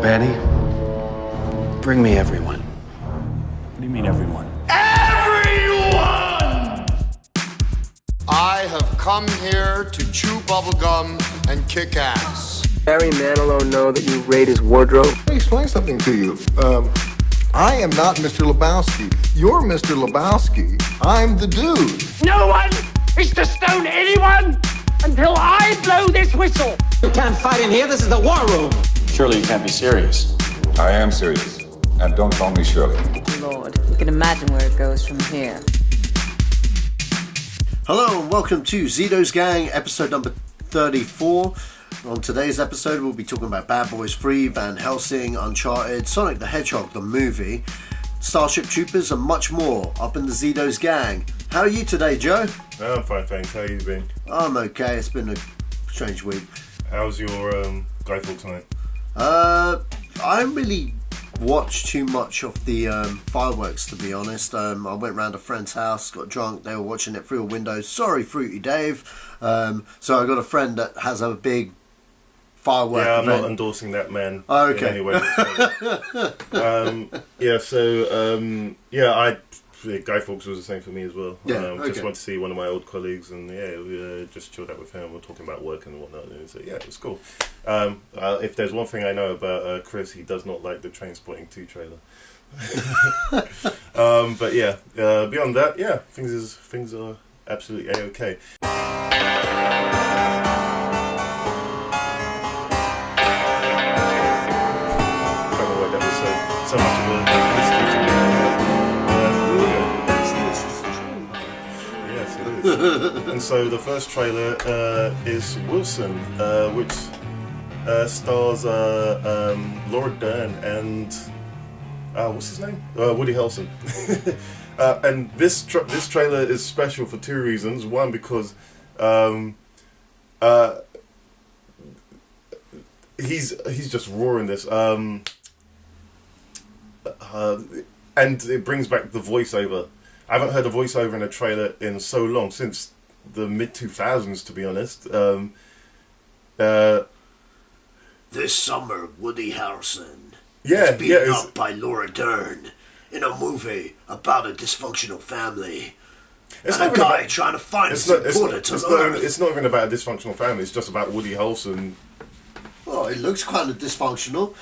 Betty, bring me everyone. What do you mean, everyone? Everyone! I have come here to chew bubblegum and kick ass. Barry Manilow know that you raid his wardrobe? Let me explain something to you. I am not Mr. Lebowski. You're Mr. Lebowski. I'm the dude. No one is to stone anyone until I blow this whistle. You can't fight in here. This is the war room. Surely you can't be serious. I am serious. And don't call me Shirley. Lord, you can imagine where it goes from here. Hello and welcome to Zedos Gang, episode number 34. On today's episode, we'll be talking about Bad Boys 3, Van Helsing, Uncharted, Sonic the Hedgehog, the movie, Starship Troopers, and much more up in the Zedos Gang. How are you today, Joe? I'm fine, thanks. How you been? I'm okay. It's been a strange week. How's your Guy Fawkes night? I didn't really watch too much of the fireworks, to be honest. I went round a friend's house, got drunk. They were watching it through a window. Sorry, Fruity Dave. So I got a friend that has a big firework Yeah, I'm event. not endorsing that man Okay. in any way. Guy Fawkes was the same for me as well. Just went to see one of my old colleagues, and we just chilled out with him. We're talking about work and whatnot, and so yeah, it was cool. If there's one thing I know about Chris, he does not like the Trainspotting 2 trailer. But yeah, beyond that, yeah, things are absolutely a-okay. So much of a mystery to me. Yes, it is. And so the first trailer is Wilson, which stars Laura Dern and what's his name? Woody Harrelson. And this trailer is special for two reasons. One, because he's just raw in this. And it brings back the voiceover. I haven't heard a voiceover in a trailer in so long, since the mid-2000s, to be honest. This summer, Woody Harrelson is beaten up by Laura Dern in a movie about a dysfunctional family. It's and a guy trying to find his importance on Earth. It's not even about a dysfunctional family, it's just about Woody Harrelson. Well, it looks kind of dysfunctional.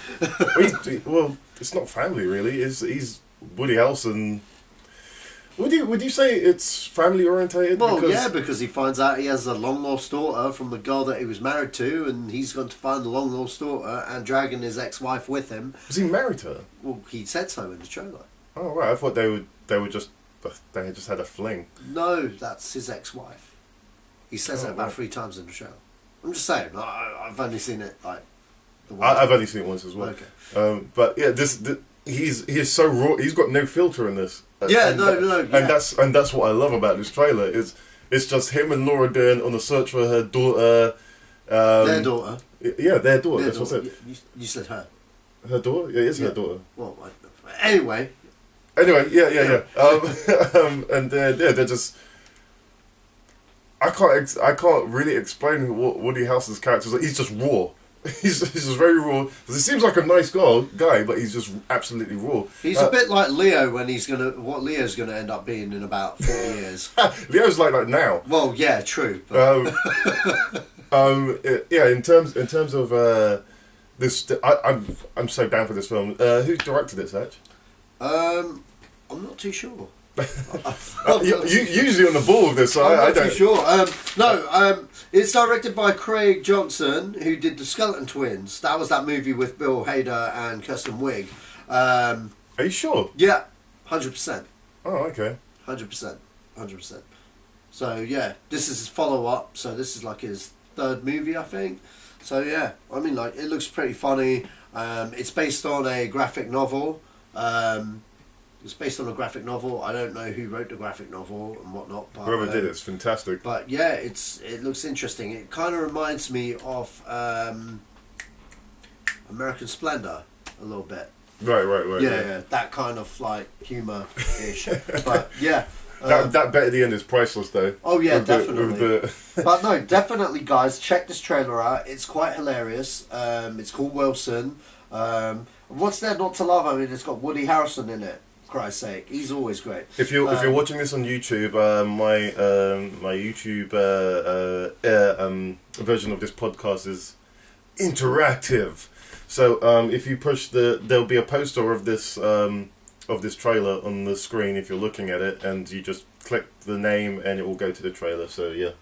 Well, it's not family, really. He's Woody Harrelson. Would you say it's family orientated? Well, because he finds out he has a long lost daughter from the girl that he was married to, and he's going to find the long lost daughter and dragging his ex-wife with him. Was he married to her? Well, he said so in the trailer. Oh right, I thought they just had a fling. No, that's his ex-wife. He says it about 3 times in the trailer. I'm just saying. I've only seen it like. I've only seen it once as well. Okay. But yeah, he's so raw. He's got no filter in this. Yeah, And that's what I love about this trailer. It's just him and Laura Dern on the search for her daughter. Their daughter. Yeah, their daughter. Their that's daughter. what I said. You said her. Her daughter? Yeah, it is her daughter. Well, anyway. Yeah. And they're just. I can't really explain what Woody Harrelson's character is like. He's just raw. He's just very raw. He seems like a nice guy, but he's just absolutely raw. He's a bit like Leo when what Leo's gonna end up being in about 40 years. Leo's like that now. Well, yeah, true. But... In terms of this, I'm so down for this film. Who directed it, Sach? I'm not too sure. You usually on the ball with this, so I don't. Too sure. It's directed by Craig Johnson, who did the Skeleton Twins. That was that movie with Bill Hader and Kirsten Wiig. Are you sure? Yeah, 100%. Oh, okay. 100%. So yeah, this is his follow-up. So this is like his 3rd movie, I think. So yeah, I mean, like, it looks pretty funny. It's based on a graphic novel. It's based on a graphic novel. I don't know who wrote the graphic novel and whatnot. But, whoever did it's fantastic. But yeah, it looks interesting. It kind of reminds me of American Splendor a little bit. Right. Yeah, that kind of like humour-ish. But yeah. That bit at the end is priceless, though. Oh yeah, definitely. But no, definitely, guys, check this trailer out. It's quite hilarious. It's called Wilson. What's there not to love? I mean, it's got Woody Harrelson in it. For Christ's sake, he's always great. If you're watching this on YouTube, my YouTube version of this podcast is interactive. So if you push there'll be a poster of this trailer on the screen if you're looking at it, and you just click the name and it will go to the trailer. So yeah,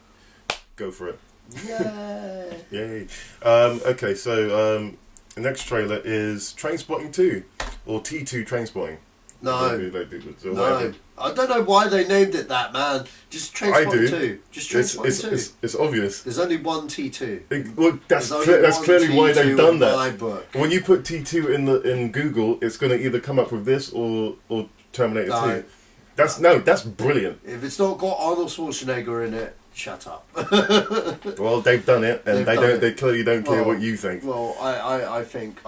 go for it. Yay! Yay! Okay, so the next trailer is Trainspotting 2 or T2 Trainspotting. No, whatever. I don't know why they named it that, man. Just Trainspotting 2. Just Trainspotting 2. It's obvious. There's only one T2. Well, that's clearly why they've done that. My book. When you put T2 in Google, it's going to either come up with this or Terminator 2. That's brilliant. If it's not got Arnold Schwarzenegger in it, shut up. Well, they've done it, and they clearly don't care what you think. Well, I think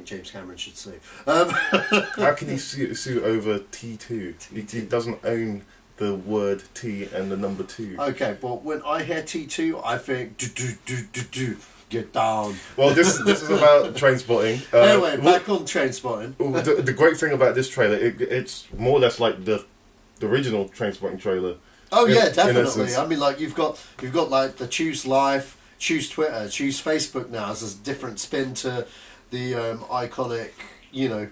James Cameron should sue. How can he sue over T2? He doesn't own the word T and the number 2. Okay, but when I hear T2, I think do. Get down. Well, this is about Trainspotting. Anyway, back on Trainspotting. The great thing about this trailer, it's more or less like the original Trainspotting trailer. Oh yeah, definitely. I mean, like you've got like the Choose Life, Choose Twitter, Choose Facebook now as a different spin to the iconic,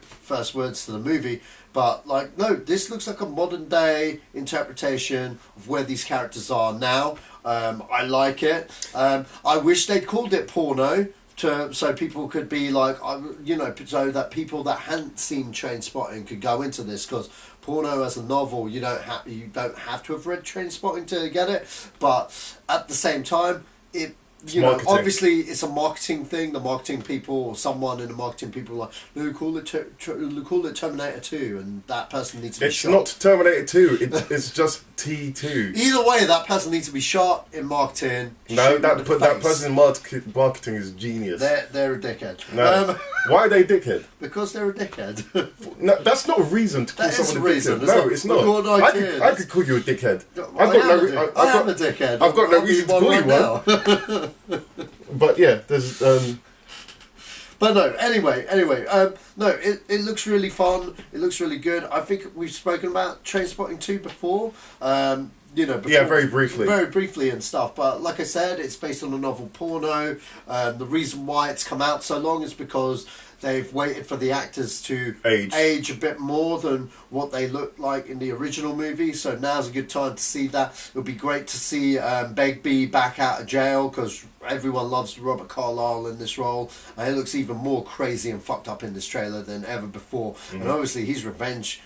first words to the movie. But like, no, this looks like a modern day interpretation of where these characters are now. I like it. I wish they'd called it porno. So people could be like, so that people that hadn't seen Trainspotting could go into this, because porno as a novel, you don't have to have read Trainspotting to get it. But at the same time, obviously it's a marketing thing. The marketing people, or someone in the marketing people, are like, no, call it Terminator 2, and that person needs to be shot. It's not Terminator 2. It's just T2. Either way, that person needs to be shot in marketing. No, that person in marketing is genius. They're a dickhead. No. Why are they a dickhead? Because they're a dickhead. No, that's not a reason to call someone a dickhead. No, it's not. I could call you a dickhead. I am a dickhead. I've got no reason to call you one. But yeah, there's. But no, anyway, no, it looks really fun. It looks really good. I think we've spoken about Trainspotting 2 before. Before, very briefly and stuff. But like I said, it's based on a novel porno. The reason why it's come out so long is because they've waited for the actors to age a bit more than what they looked like in the original movie. So now's a good time to see that. It would be great to see Begbie back out of jail, because everyone loves Robert Carlyle in this role. And it looks even more crazy and fucked up in this trailer than ever before. Mm-hmm. And obviously he's revenge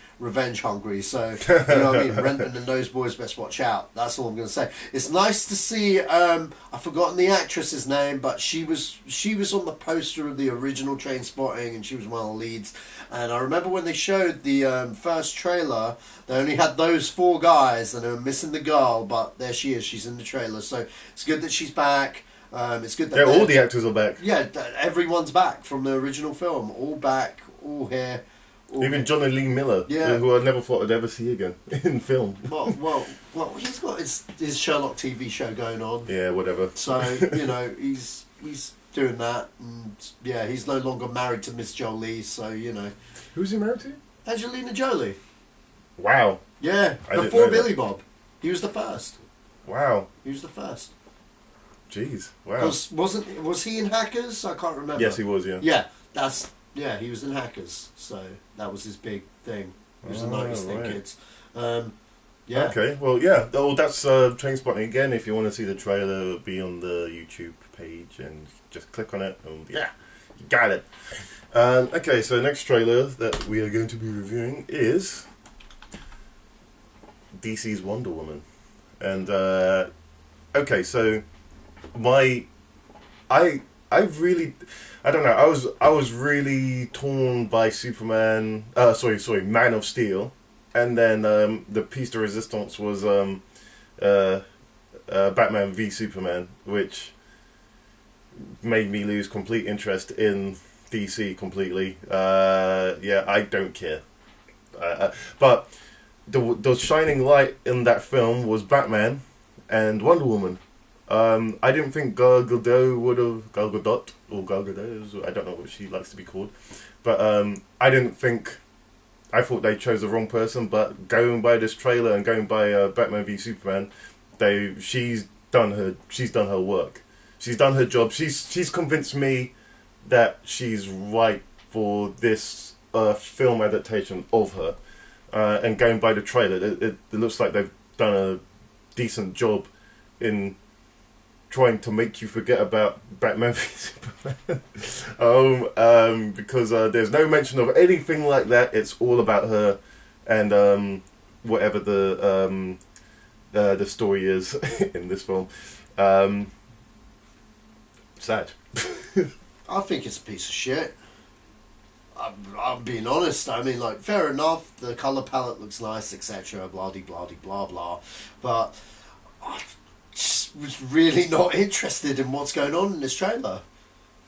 hungry, so you know what I mean. Renton and those boys best watch out. That's all I'm going to say. It's nice to see. I've forgotten the actress's name, but she was on the poster of the original Trainspotting, and she was one of the leads. And I remember when they showed the first trailer, they only had those 4 guys, and they were missing the girl. But there she is. She's in the trailer, so it's good that she's back. It's good that all the actors are back. Yeah, everyone's back from the original film. All back, all here. Even Johnny Lee Miller, who I never thought I'd ever see again in film. Well, he's got his Sherlock TV show going on. Yeah, whatever. So, he's doing that, and yeah, he's no longer married to Miss Jolie, so, Who's he married to? Angelina Jolie. Wow. Yeah, before Billy Bob. He was the first. Wow. He was the first. Jeez, wow. Was he in Hackers? I can't remember. Yes, he was, yeah. Yeah, he was in Hackers, so that was his big thing. It was the 90s thing, kids. Yeah. Okay, well, yeah. Oh, that's Trainspotting again. If you want to see the trailer, it'll be on the YouTube page, and just click on it, and yeah, you got it. Okay, so the next trailer that we are going to be reviewing is DC's Wonder Woman. And, okay, so I don't know. I was really torn by Superman. Man of Steel, and then the piece de resistance was Batman v Superman, which made me lose complete interest in DC completely. I don't care. But the shining light in that film was Batman and Wonder Woman. I didn't think Gal Gadot would have... Gal Gadot, or Gal Gadot, I don't know what she likes to be called. But I didn't think... I thought they chose the wrong person, but going by this trailer and going by Batman v Superman, she's done her work. She's done her job. She's convinced me that she's right for this film adaptation of her. And going by the trailer, it looks like they've done a decent job in trying to make you forget about Batman v Superman. Because there's no mention of anything like that. It's all about her and whatever the story is in this film. Sad. I think it's a piece of shit. I'm being honest. I mean, like, fair enough, the colour palette looks nice, etc., blah-de-blah-de-blah-blah, but I just was really not interested in what's going on in this trailer.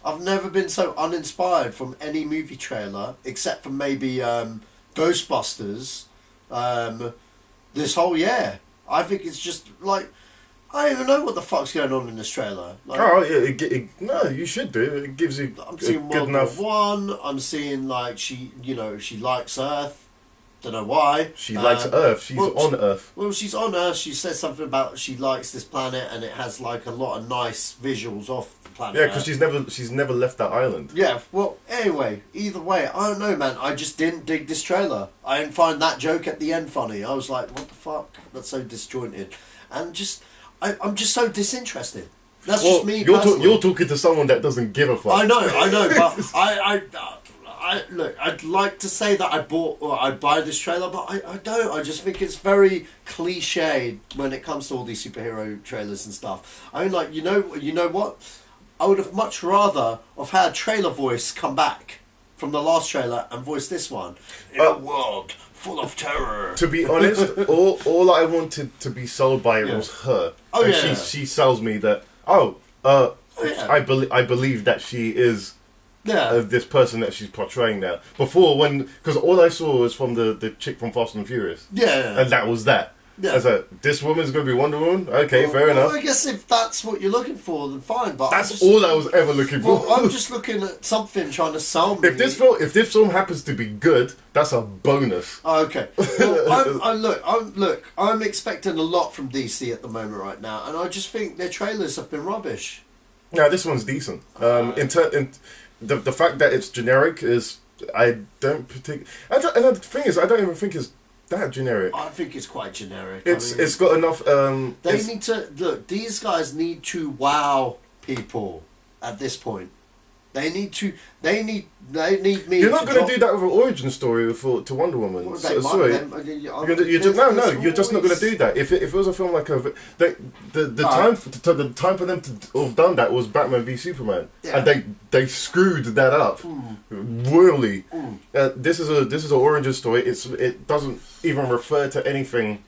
I've never been so uninspired from any movie trailer, except for maybe Ghostbusters, this whole year. I think it's just, like, I don't even know what the fuck's going on in this trailer. Like, oh, yeah, no, you should do. It gives you I'm seeing good World enough... War One. I'm seeing, like, she likes Earth. Don't know why. She likes Earth. She's on Earth. Well, she's on Earth. She says something about she likes this planet, and it has, like, a lot of nice visuals off the planet. Yeah, because she's never left that island. Yeah, well, anyway, either way, I don't know, man. I just didn't dig this trailer. I didn't find that joke at the end funny. I was like, what the fuck? That's so disjointed. And just... I'm just so disinterested. That's just me personally. You're talking to someone that doesn't give a fuck. I know, but I look, I'd like to say that I'd buy this trailer, but I don't. I just think it's very cliched when it comes to all these superhero trailers and stuff. I mean, like, you know what? I would have much rather have had trailer voice come back from the last trailer and voice this one. In a world full of terror. To be honest, all I wanted to be sold by was her. Oh, and yeah. She sells me that. Yeah. I believe that she is this person that she's portraying now. Before, because all I saw was from the chick from Fast and Furious. Yeah. And that was that. Yeah. I was like, this woman's going to be Wonder Woman? Okay, fair enough. I guess if that's what you're looking for, then fine. But that's all I was ever looking for. Well, I'm just looking at something trying to sell me. If this film happens to be good, that's a bonus. Oh, okay. Well, I'm expecting a lot from DC at the moment right now, and I just think their trailers have been rubbish. No, this one's decent. The fact that it's generic is, I don't particularly... And the thing is, I don't even think it's that generic. I think it's quite generic. It's got enough... they need to... Look, these guys need to wow people at this point. They need me. You're not going to do that with an origin story to Wonder Woman. You're just not going to do that. If it was a film like the time for them to have done that was Batman v Superman, and they screwed that up royally. This is an origin story. It doesn't even refer to anything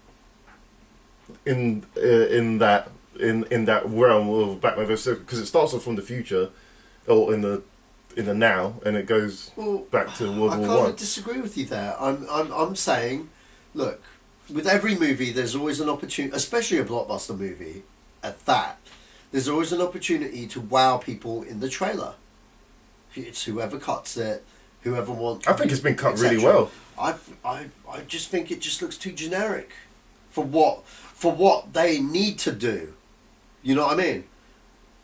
in that realm of Batman v Superman, because it starts off from the future. Or in the now, and it goes back to World War One. I kind of disagree with you there. I'm saying, look, with every movie, there's always an opportunity, especially a blockbuster movie, at that. There's always an opportunity to wow people in the trailer. It's whoever cuts it, whoever wants. I think it's been cut really well. I just think it just looks too generic for what they need to do. You know what I mean?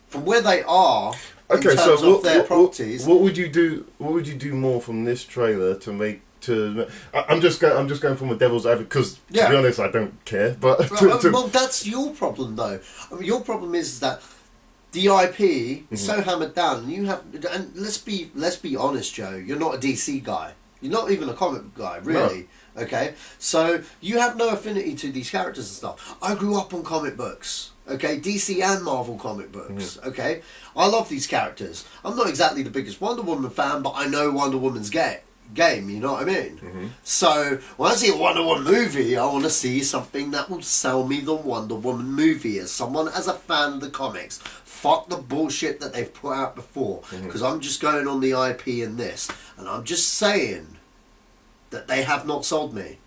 From where they are. Okay, so what would you do? What would you do more from this trailer to make? I'm just going from a devil's advocate because, to be honest, I don't care. But well, that's your problem, though. I mean, your problem is that the IP is so hammered down, and you have. And let's be honest, Joe. You're not a DC guy. You're not even a comic book guy, really. No. Okay, so you have no affinity to these characters and stuff. I grew up on comic books. Okay, DC and Marvel comic books. Okay, I love these characters. I'm not exactly the biggest Wonder Woman fan, but I know Wonder Woman's game. You know what I mean? So when I see a Wonder Woman movie, I want to see something that will sell me the Wonder Woman movie. As a fan of the comics, fuck the bullshit that they've put out before. Because I'm just going on the IP in this, and I'm just saying that they have not sold me.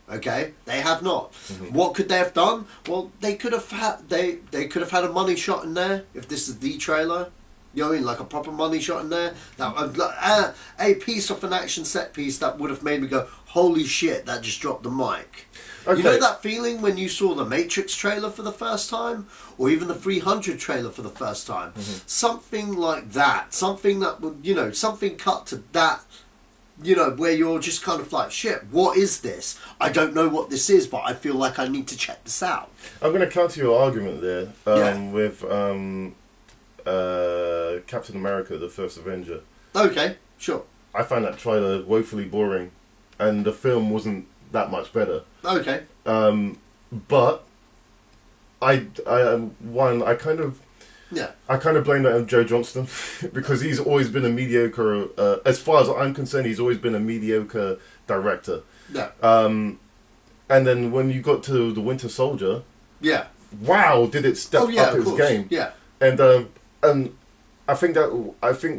Okay, they have not. What could they have done? Well, they could have had they could have had a money shot in there if this is the trailer. You know what I mean? Like a proper money shot in there. That a piece of an action set piece that would have made me go, holy shit, that just dropped the mic. Okay. You know that feeling when you saw the Matrix trailer for the first time? Or even the 300 trailer for the first time? Something like that. Something that would, you know, something cut to that, you know, where you're just kind of like, shit, what is this? I don't know what this is, but I feel like I need to check this out. I'm going to counter your argument there with Captain America, the First Avenger. Okay, sure. I found that trailer woefully boring, and the film wasn't that much better. Okay. But I kind of blame that on Joe Johnston because he's always been a mediocre. As far as I'm concerned, he's always been a mediocre director. Yeah. And then when you got to The Winter Soldier, wow, did it step up its game? Yeah. And I think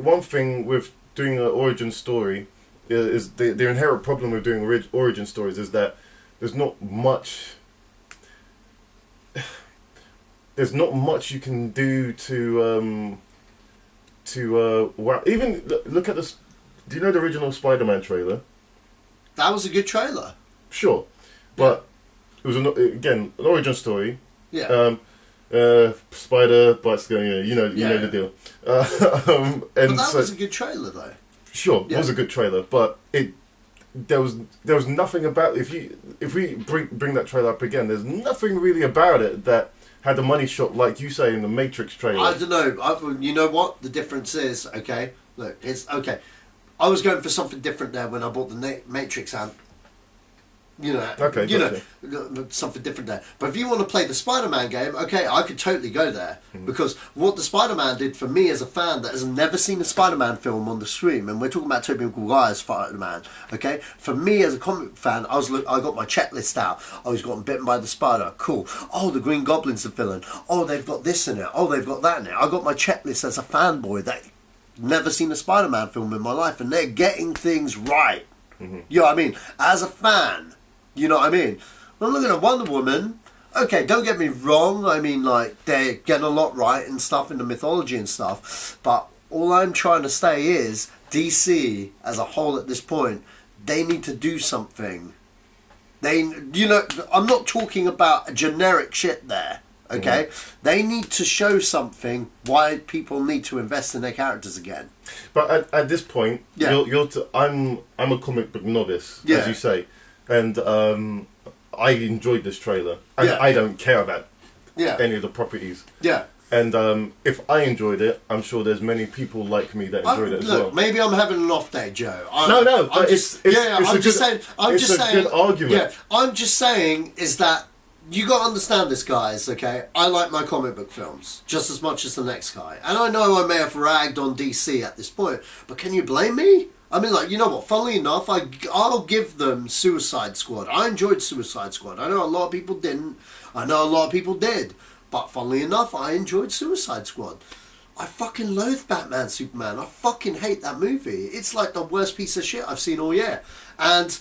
one thing with doing an origin story is the inherent problem with doing origin stories is that there's not much you can do to even look at this. Do you know the original Spider-Man trailer? That was a good trailer. Sure, but it was an origin story. Yeah. Spider bites going. You know the deal. And but that was a good trailer, though. Sure, it was a good trailer, but there was nothing about if we bring that trailer up again. There's nothing really about it that had the money shot like you say in the Matrix trailer. I don't know. You know what the difference is? Okay, look, it's okay. I was going for something different there when I bought the Matrix amp. You know, something different there. But if you want to play the Spider-Man game, okay, I could totally go there. Because what the Spider-Man did for me as a fan that has never seen a Spider-Man film on the screen, and we're talking about Tobey Maguire's Spider-Man, okay? For me as a comic fan, I got my checklist out. I was gotten bitten by the spider. Cool. Oh, the Green Goblin's a villain. Oh, they've got this in it. Oh, they've got that in it. I got my checklist as a fanboy that never seen a Spider-Man film in my life, and they're getting things right. You know what I mean? As a fan. You know what I mean? When I'm looking at Wonder Woman, okay, don't get me wrong. I mean, like, they're getting a lot right and stuff in the mythology and stuff. But all I'm trying to say is, DC, as a whole at this point, they need to do something. I'm not talking about generic shit there, okay? They need to show something why people need to invest in their characters again. But at this point, I'm a comic book novice, as you say. And I enjoyed this trailer. And I don't care about any of the properties. Yeah. And if I enjoyed it, I'm sure there's many people like me that enjoyed it as well. Maybe I'm having an off day, Joe. But it's a good argument. Yeah, I'm just saying is that you got to understand this, guys, okay? I like my comic book films just as much as the next guy. And I know I may have ragged on DC at this point, but can you blame me? I mean, like, you know what, funnily enough, I'll give them Suicide Squad. I enjoyed Suicide Squad. I know a lot of people didn't. I know a lot of people did. But funnily enough, I enjoyed Suicide Squad. I fucking loathe Batman Superman. I fucking hate that movie. It's like the worst piece of shit I've seen all year. And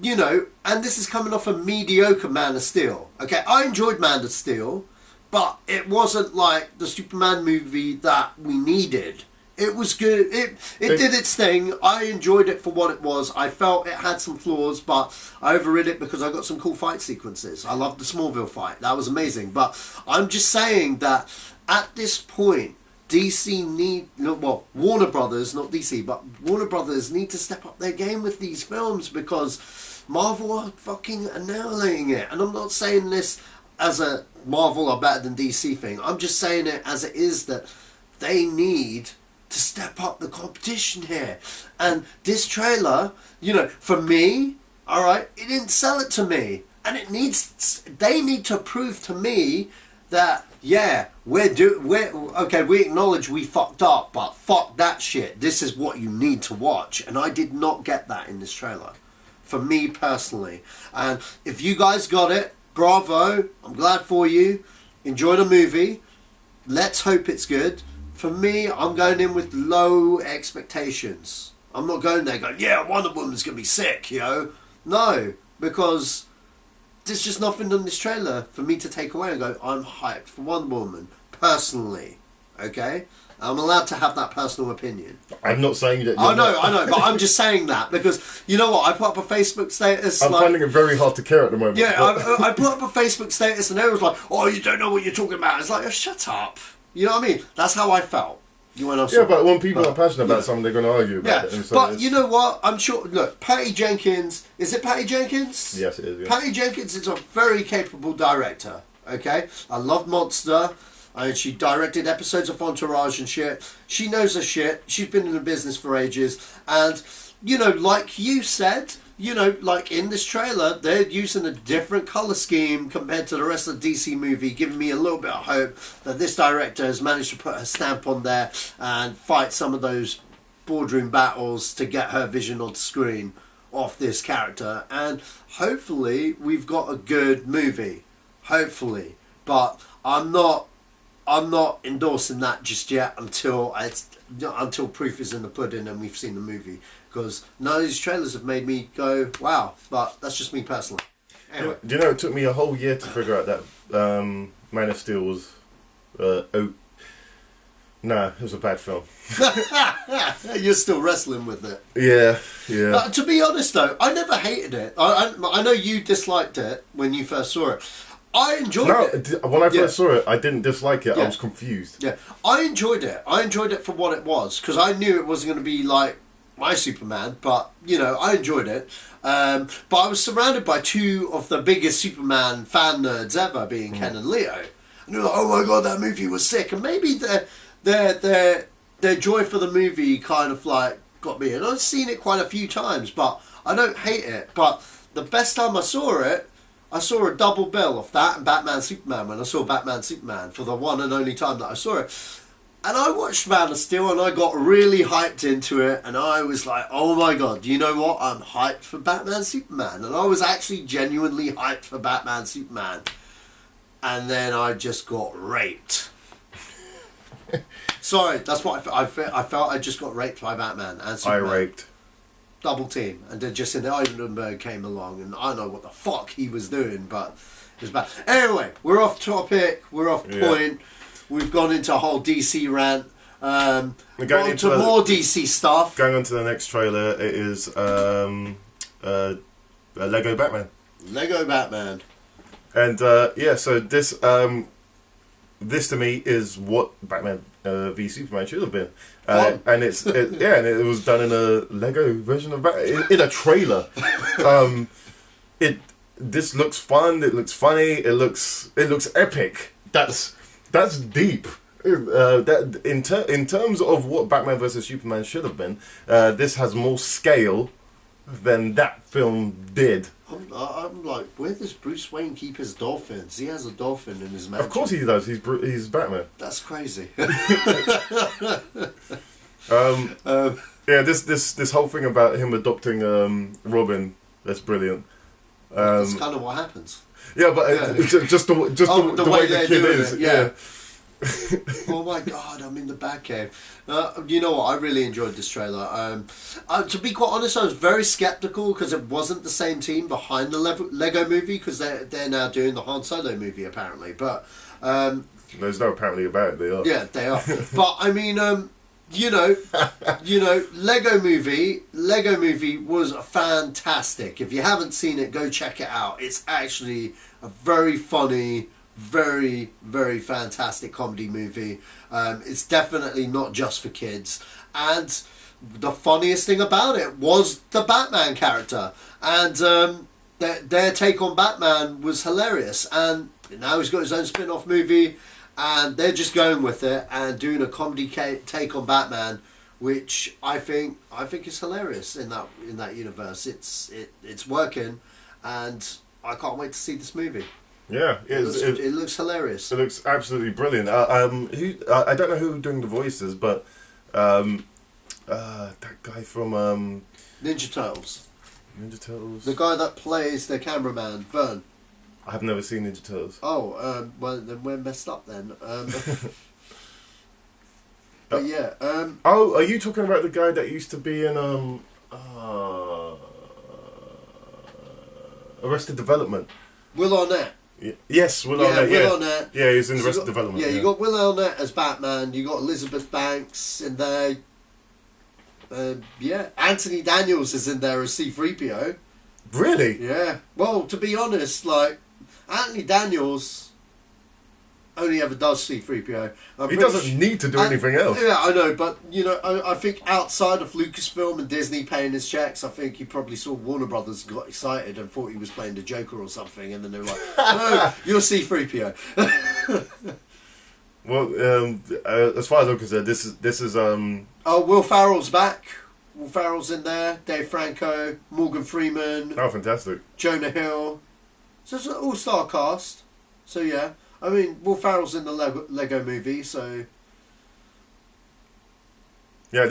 you know, and this is coming off a mediocre Man of Steel. Okay, I enjoyed Man of Steel, but it wasn't like the Superman movie that we needed. It was good. It did its thing. I enjoyed it for what it was. I felt it had some flaws, but I overrid it because I got some cool fight sequences. I loved the Smallville fight. That was amazing. But I'm just saying that at this point, Warner Brothers, not DC, but Warner Brothers need to step up their game with these films because Marvel are fucking annihilating it. And I'm not saying this as a Marvel are better than DC thing. I'm just saying it as it is that they need to step up the competition here. And this trailer, you know, for me, alright, it didn't sell it to me. And they need to prove to me that, yeah, we acknowledge we fucked up, but fuck that shit. This is what you need to watch. And I did not get that in this trailer. For me personally. And if you guys got it, bravo. I'm glad for you. Enjoy the movie. Let's hope it's good. For me, I'm going in with low expectations. I'm not going there going, yeah, Wonder Woman's going to be sick, you know. No, because there's just nothing in this trailer for me to take away and go, I'm hyped for Wonder Woman, personally. Okay? I'm allowed to have that personal opinion. I'm not saying that. I know, but I'm just saying that because you know what? I put up a Facebook status. I'm finding it very hard to care at the moment. Yeah, I put up a Facebook status and everyone's like, "Oh, you don't know what you're talking about." It's like, oh, shut up. You know what I mean? That's how I felt. But when people are passionate about something, they're going to argue about it. And so but you know what? I'm sure. Look, Patty Jenkins. Is it Patty Jenkins? Yes, it is. Yeah. Patty Jenkins is a very capable director. Okay, I love Monster. And she directed episodes of Entourage and shit. She knows her shit. She's been in the business for ages. And, you know, like you said, you know, like in this trailer, they're using a different colour scheme compared to the rest of the DC movie, giving me a little bit of hope that this director has managed to put her stamp on there and fight some of those boardroom battles to get her vision on screen of this character. And hopefully we've got a good movie. Hopefully. But I'm not endorsing that just yet until proof is in the pudding and we've seen the movie, because none of these trailers have made me go wow. But that's just me personally. Anyway, do you know it took me a whole year to figure out that Man of Steel was it was a bad film. you're still wrestling with it. Yeah. To be honest though, I never hated it. I know you disliked it when you first saw it. I enjoyed it. When I first saw it, I didn't dislike it. Yeah. I was confused. Yeah, I enjoyed it. I enjoyed it for what it was, because I knew it wasn't going to be like my Superman, but, you know, I enjoyed it. But I was surrounded by two of the biggest Superman fan nerds ever, being Ken and Leo. And they were like, oh my god, that movie was sick. And maybe their joy for the movie kind of like got me. And I've seen it quite a few times, but I don't hate it. But the best time I saw it, I saw a double bill of that and Batman Superman when I saw Batman Superman for the one and only time that I saw it. And I watched Man of Steel and I got really hyped into it, and I was like, oh my god, you know what? I'm hyped for Batman Superman. And I was actually genuinely hyped for Batman Superman. And then I just got raped. Sorry, that's what I felt I just got raped by Batman and Superman. I raped. Double team, and then just in the Eisenberg came along, and I know what the fuck he was doing, but it was bad. Anyway, we're off topic, we're off point. We've gone into a whole DC rant. We're going into more DC stuff. Going on to the next trailer, it is Lego Batman. Lego Batman. And so this to me is what Batman v Superman should have been, and it was done in a Lego version of Batman in a trailer. This looks fun. It looks funny. It looks epic. That's deep. That in terms of what Batman vs Superman should have been, this has more scale than that film did. I'm like, where does Bruce Wayne keep his dolphins? He has a dolphin in his mansion. Of course he does. He's Batman. That's crazy. This whole thing about him adopting Robin, that's brilliant. That's kind of what happens. Yeah, but just the way the kid is. Yeah. Oh my god, I'm in the Batcave. You know what? I really enjoyed this trailer. To be quite honest, I was very skeptical because it wasn't the same team behind the Lego movie, because they're now doing the Han Solo movie apparently. But there's no apparently about it. They are. Yeah, they are. But I mean, Lego movie was fantastic. If you haven't seen it, go check it out. It's actually a very funny, very, very fantastic comedy movie. It's definitely not just for kids. And the funniest thing about it was the Batman character. And their take on Batman was hilarious. And now he's got his own spin-off movie, and they're just going with it and doing a comedy take on Batman, which I think is hilarious in that universe. It's working, and I can't wait to see this movie. Yeah, it looks hilarious. It looks absolutely brilliant. I don't know who doing the voices, but that guy from Ninja Turtles. Ninja Turtles. The guy that plays the cameraman, Vern. I have never seen Ninja Turtles. Oh, well then we're messed up then. But yeah. Oh, are you talking about the guy that used to be in Arrested Development. Will Arnett. Yes, Will Arnett. Yeah, Will Arnett. Yeah, he's in Arrested Development. Yeah, you got Will Arnett as Batman. You got Elizabeth Banks in there. Anthony Daniels is in there as C-3PO. Really? Yeah. Well, to be honest, like Anthony Daniels only ever does C-3PO. He doesn't need to do anything else. Yeah, I know, but you know, I think outside of Lucasfilm and Disney paying his checks, I think he probably saw Warner Brothers, got excited and thought he was playing the Joker or something, and then they were like, "No, you're C-3PO." Well, as far as I'm concerned, this is Oh, Will Ferrell's back. Will Ferrell's in there. Dave Franco, Morgan Freeman. Oh, fantastic! Jonah Hill. So it's an all-star cast. So yeah. I mean, Will Ferrell's in the Lego movie, so... Yeah,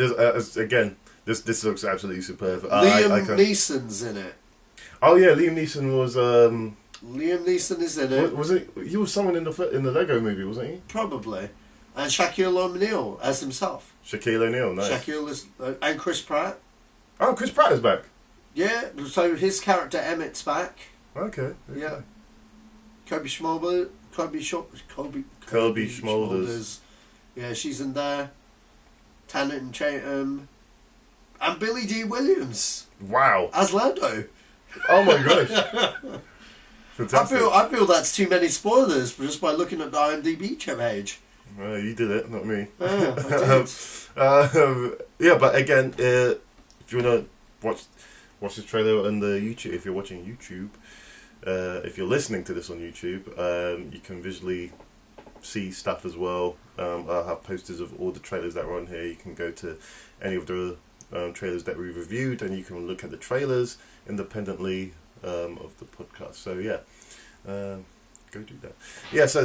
again, this looks absolutely superb. Liam Neeson's in it. Oh yeah, Liam Neeson was... Liam Neeson is in it. Was it? He was someone in the Lego movie, wasn't he? Probably. And Shaquille O'Neal as himself. Shaquille O'Neal, nice. Shaquille is... and Chris Pratt. Oh, Chris Pratt is back. Yeah, so his character Emmett's back. Okay. Yeah. Kobe Schmolders. Yeah, she's in there. Tannen Chatham. And Billy D. Williams. Wow. As Lando. Oh my gosh. Fantastic. I feel that's too many spoilers just by looking at the IMDb page. Well, you did it, not me. Yeah, I did. Yeah, but again, if you want to watch this trailer on the YouTube, if you're watching YouTube, if you're listening to this on YouTube, you can visually see stuff as well. I'll have posters of all the trailers that are on here. You can go to any of the trailers that we reviewed, and you can look at the trailers independently of the podcast. So yeah, go do that. Yeah, so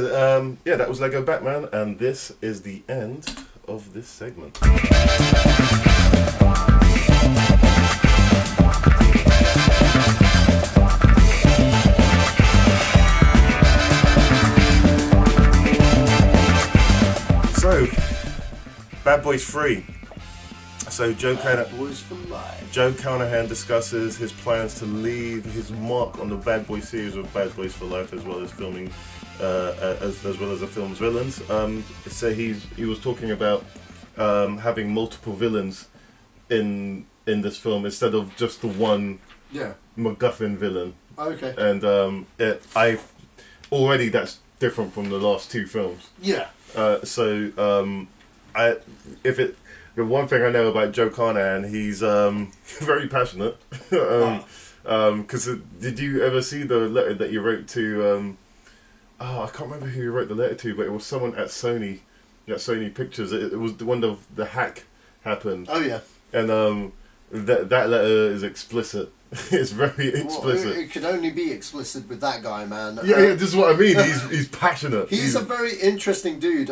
that was Lego Batman, and this is the end of this segment. So, Bad Boys 3. So Joe Carnahan discusses his plans to leave his mark on the Bad Boys series of Bad Boys for Life, as well as filming, as well as the film's villains. So he was talking about having multiple villains in this film instead of just the one MacGuffin villain. Okay. And that's different from the last two films. Yeah. The one thing I know about Joe Carnahan, he's very passionate. Because did you ever see the letter that you wrote to? I can't remember who you wrote the letter to, but it was someone at Sony Pictures. It was when the hack happened. Oh yeah. And that letter is explicit. It's very explicit. Well, it could only be explicit with that guy, man. Yeah, this is what I mean. He's passionate. He's a very interesting dude.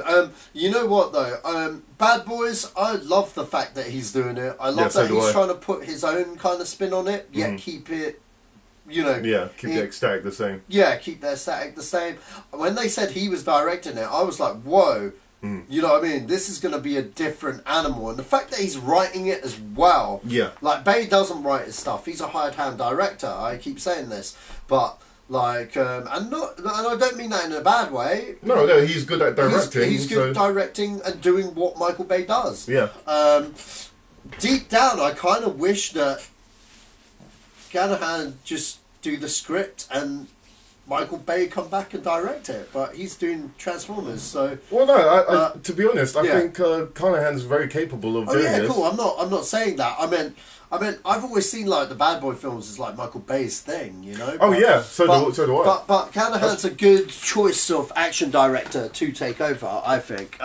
You know what though? Bad Boys, I love the fact that he's doing it. I love that he's trying to put his own kind of spin on it, yet keep it, keep the aesthetic the same. Yeah, keep the aesthetic the same. When they said he was directing it, I was like, whoa. You know what I mean? This is going to be a different animal. And the fact that he's writing it as well. Yeah. Like, Bay doesn't write his stuff. He's a hired hand director. I keep saying this. But, like, and I don't mean that in a bad way. No, he's good at directing. He's good at directing and doing what Michael Bay does. Yeah. Deep down, I kind of wish that Carnahan just do the script and Michael Bay come back and direct it, but he's doing Transformers, so... Well, no, to be honest, I think Carnahan's very capable of doing this. Cool, I'm not saying that. I meant, I've always seen, like, the Bad Boy films as, like, Michael Bay's thing, you know? So do I. But Carnahan's a good choice of action director to take over, I think.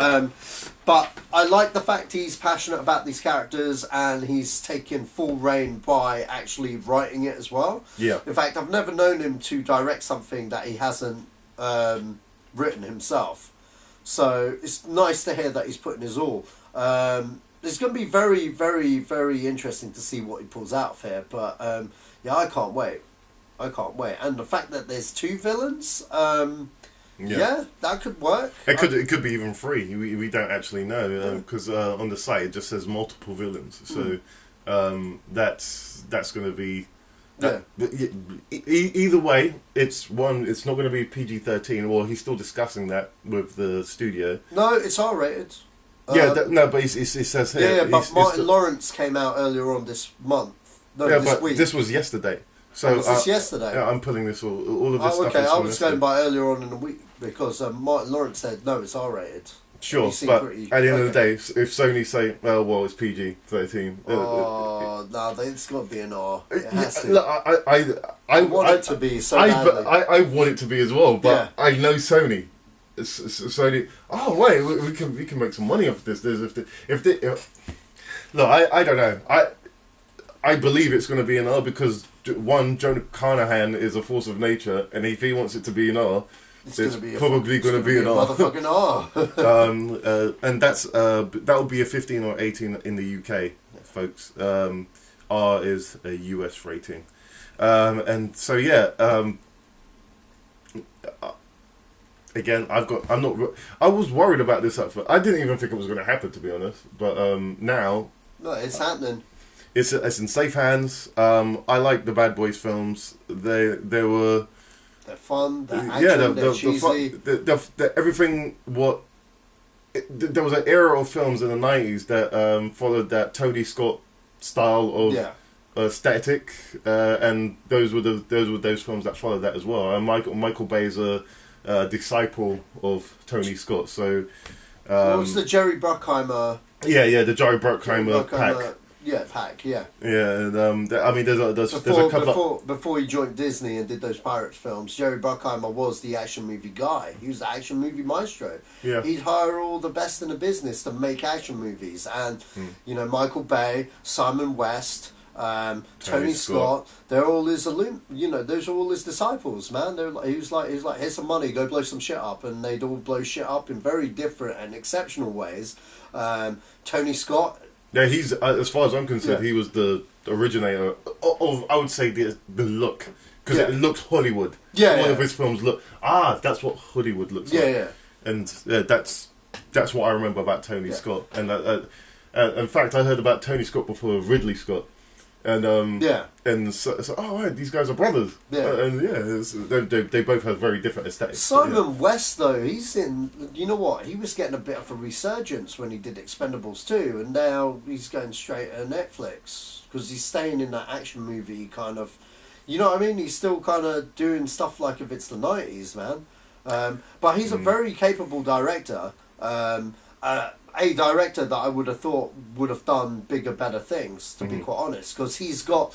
But I like the fact he's passionate about these characters and he's taken full reign by actually writing it as well. Yeah. In fact, I've never known him to direct something that he hasn't written himself. So it's nice to hear that he's putting his all. It's going to be very, very, very interesting to see what he pulls out of here. But I can't wait. And the fact that there's two villains... Yeah, that could work. It could be even three. We don't actually know because on the site it just says multiple villains. So that's going to be Either way, it's not going to be PG-13. Well, he's still discussing that with the studio. No, it's R-rated. But he says here. Yeah, but Martin Lawrence came out earlier on this month. No, this week. This was yesterday. So was this yesterday? Yeah, I'm pulling this all of this stuff. Okay, I was going by earlier on in the week because Martin Lawrence said no, it's R-rated. Sure, but at the end of the day, if Sony say, well, it's PG-13. Oh no, it's got to be an R. It has to. Look, I want it to be so badly. I want it to be as well, but I know Sony. Sony. Oh wait, we can make some money off this. Look, I don't know. I believe it's going to be an R because one, Jonah Carnahan is a force of nature, and if he wants it to be an R, it's probably going to be an R. Motherfucking R. And that will be a 15 or 18 in the UK, folks. R is a US rating, and so again, I was worried about this at first. I didn't even think it was going to happen, to be honest. But now, no, it's happening. It's in safe hands. I like the Bad Boys films. They're fun. They're action. They're cheesy. Everything. There was an era of films in the 90s that followed that Tony Scott style of aesthetic, and those were those films that followed that as well. And Michael Bay's a disciple of Tony Scott. So, what was the Jerry Bruckheimer? Yeah, the Jerry Bruckheimer pack. Yeah, pack. Yeah. Yeah, and I mean, there's a couple before he joined Disney and did those Pirates films. Jerry Bruckheimer was the action movie guy. He was the action movie maestro. Yeah. He'd hire all the best in the business to make action movies, and Michael Bay, Simon West, Tony Scott. They're all his those are all his disciples, man. He was like, here's some money, go blow some shit up, and they'd all blow shit up in very different and exceptional ways. Tony Scott. Yeah, he's as far as I'm concerned, he was the originator of I would say the look, because it looks Hollywood. Yeah, one of his films look that's what Hollywood looks like. Yeah, and that's what I remember about Tony Scott. And in fact, I heard about Tony Scott before Ridley Scott. And and so right, these guys are brothers. And they both have very different aesthetics. Simon West, though, he's in. You know what? He was getting a bit of a resurgence when he did Expendables 2, and now he's going straight to Netflix because he's staying in that action movie kind of. You know what I mean? He's still kind of doing stuff like if it's the 90s, man. But he's a very capable director. A director that I would have thought would have done bigger, better things, to be quite honest, because he's got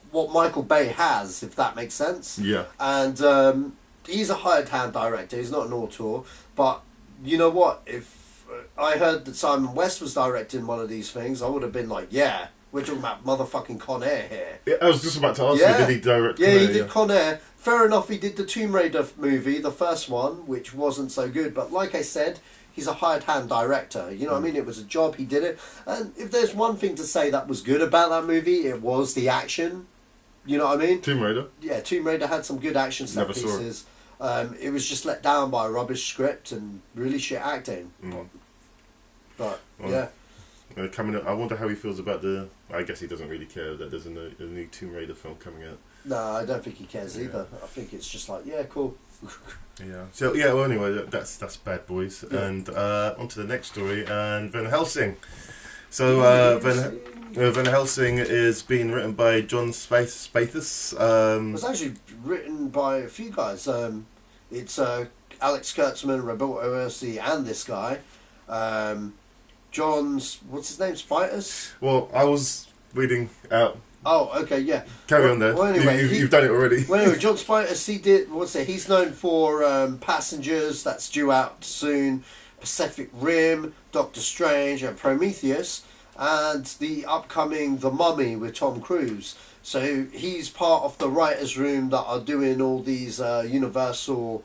what Michael Bay has, if that makes sense. Yeah. And he's a hired hand director. He's not an auteur. But you know what? If I heard that Simon West was directing one of these things, I would have been like, yeah, we're talking about motherfucking Con Air here. Yeah, I was just about to ask you, did he direct Con Air? He did Con Air. Fair enough, he did the Tomb Raider movie, the first one, which wasn't so good. But like I said, he's a hired hand director. You know what I mean? It was a job, he did it. And if there's one thing to say that was good about that movie, it was the action. You know what I mean? Tomb Raider? Yeah, Tomb Raider had some good action set pieces. It was just let down by a rubbish script and really shit acting. But coming up, I wonder how he feels about I guess he doesn't really care that there's a new Tomb Raider film coming out. No, I don't think he cares either. I think it's just like, yeah, cool. Yeah. So well, anyway, that's Bad Boys, and on to the next story, and Van Helsing. So Van Helsing is being written by John Spathis. It was actually written by a few guys. It's Alex Kurtzman, Roberto Ursi, and this guy. John's what's his name? Spathis. Well, I was reading out. Oh, okay, yeah. Carry on there. Well, anyway, you've done it already. Well, anyway, John Spathis, he's known for Passengers, that's due out soon, Pacific Rim, Doctor Strange, and Prometheus, and the upcoming The Mummy with Tom Cruise. So he's part of the writers' room that are doing all these Universal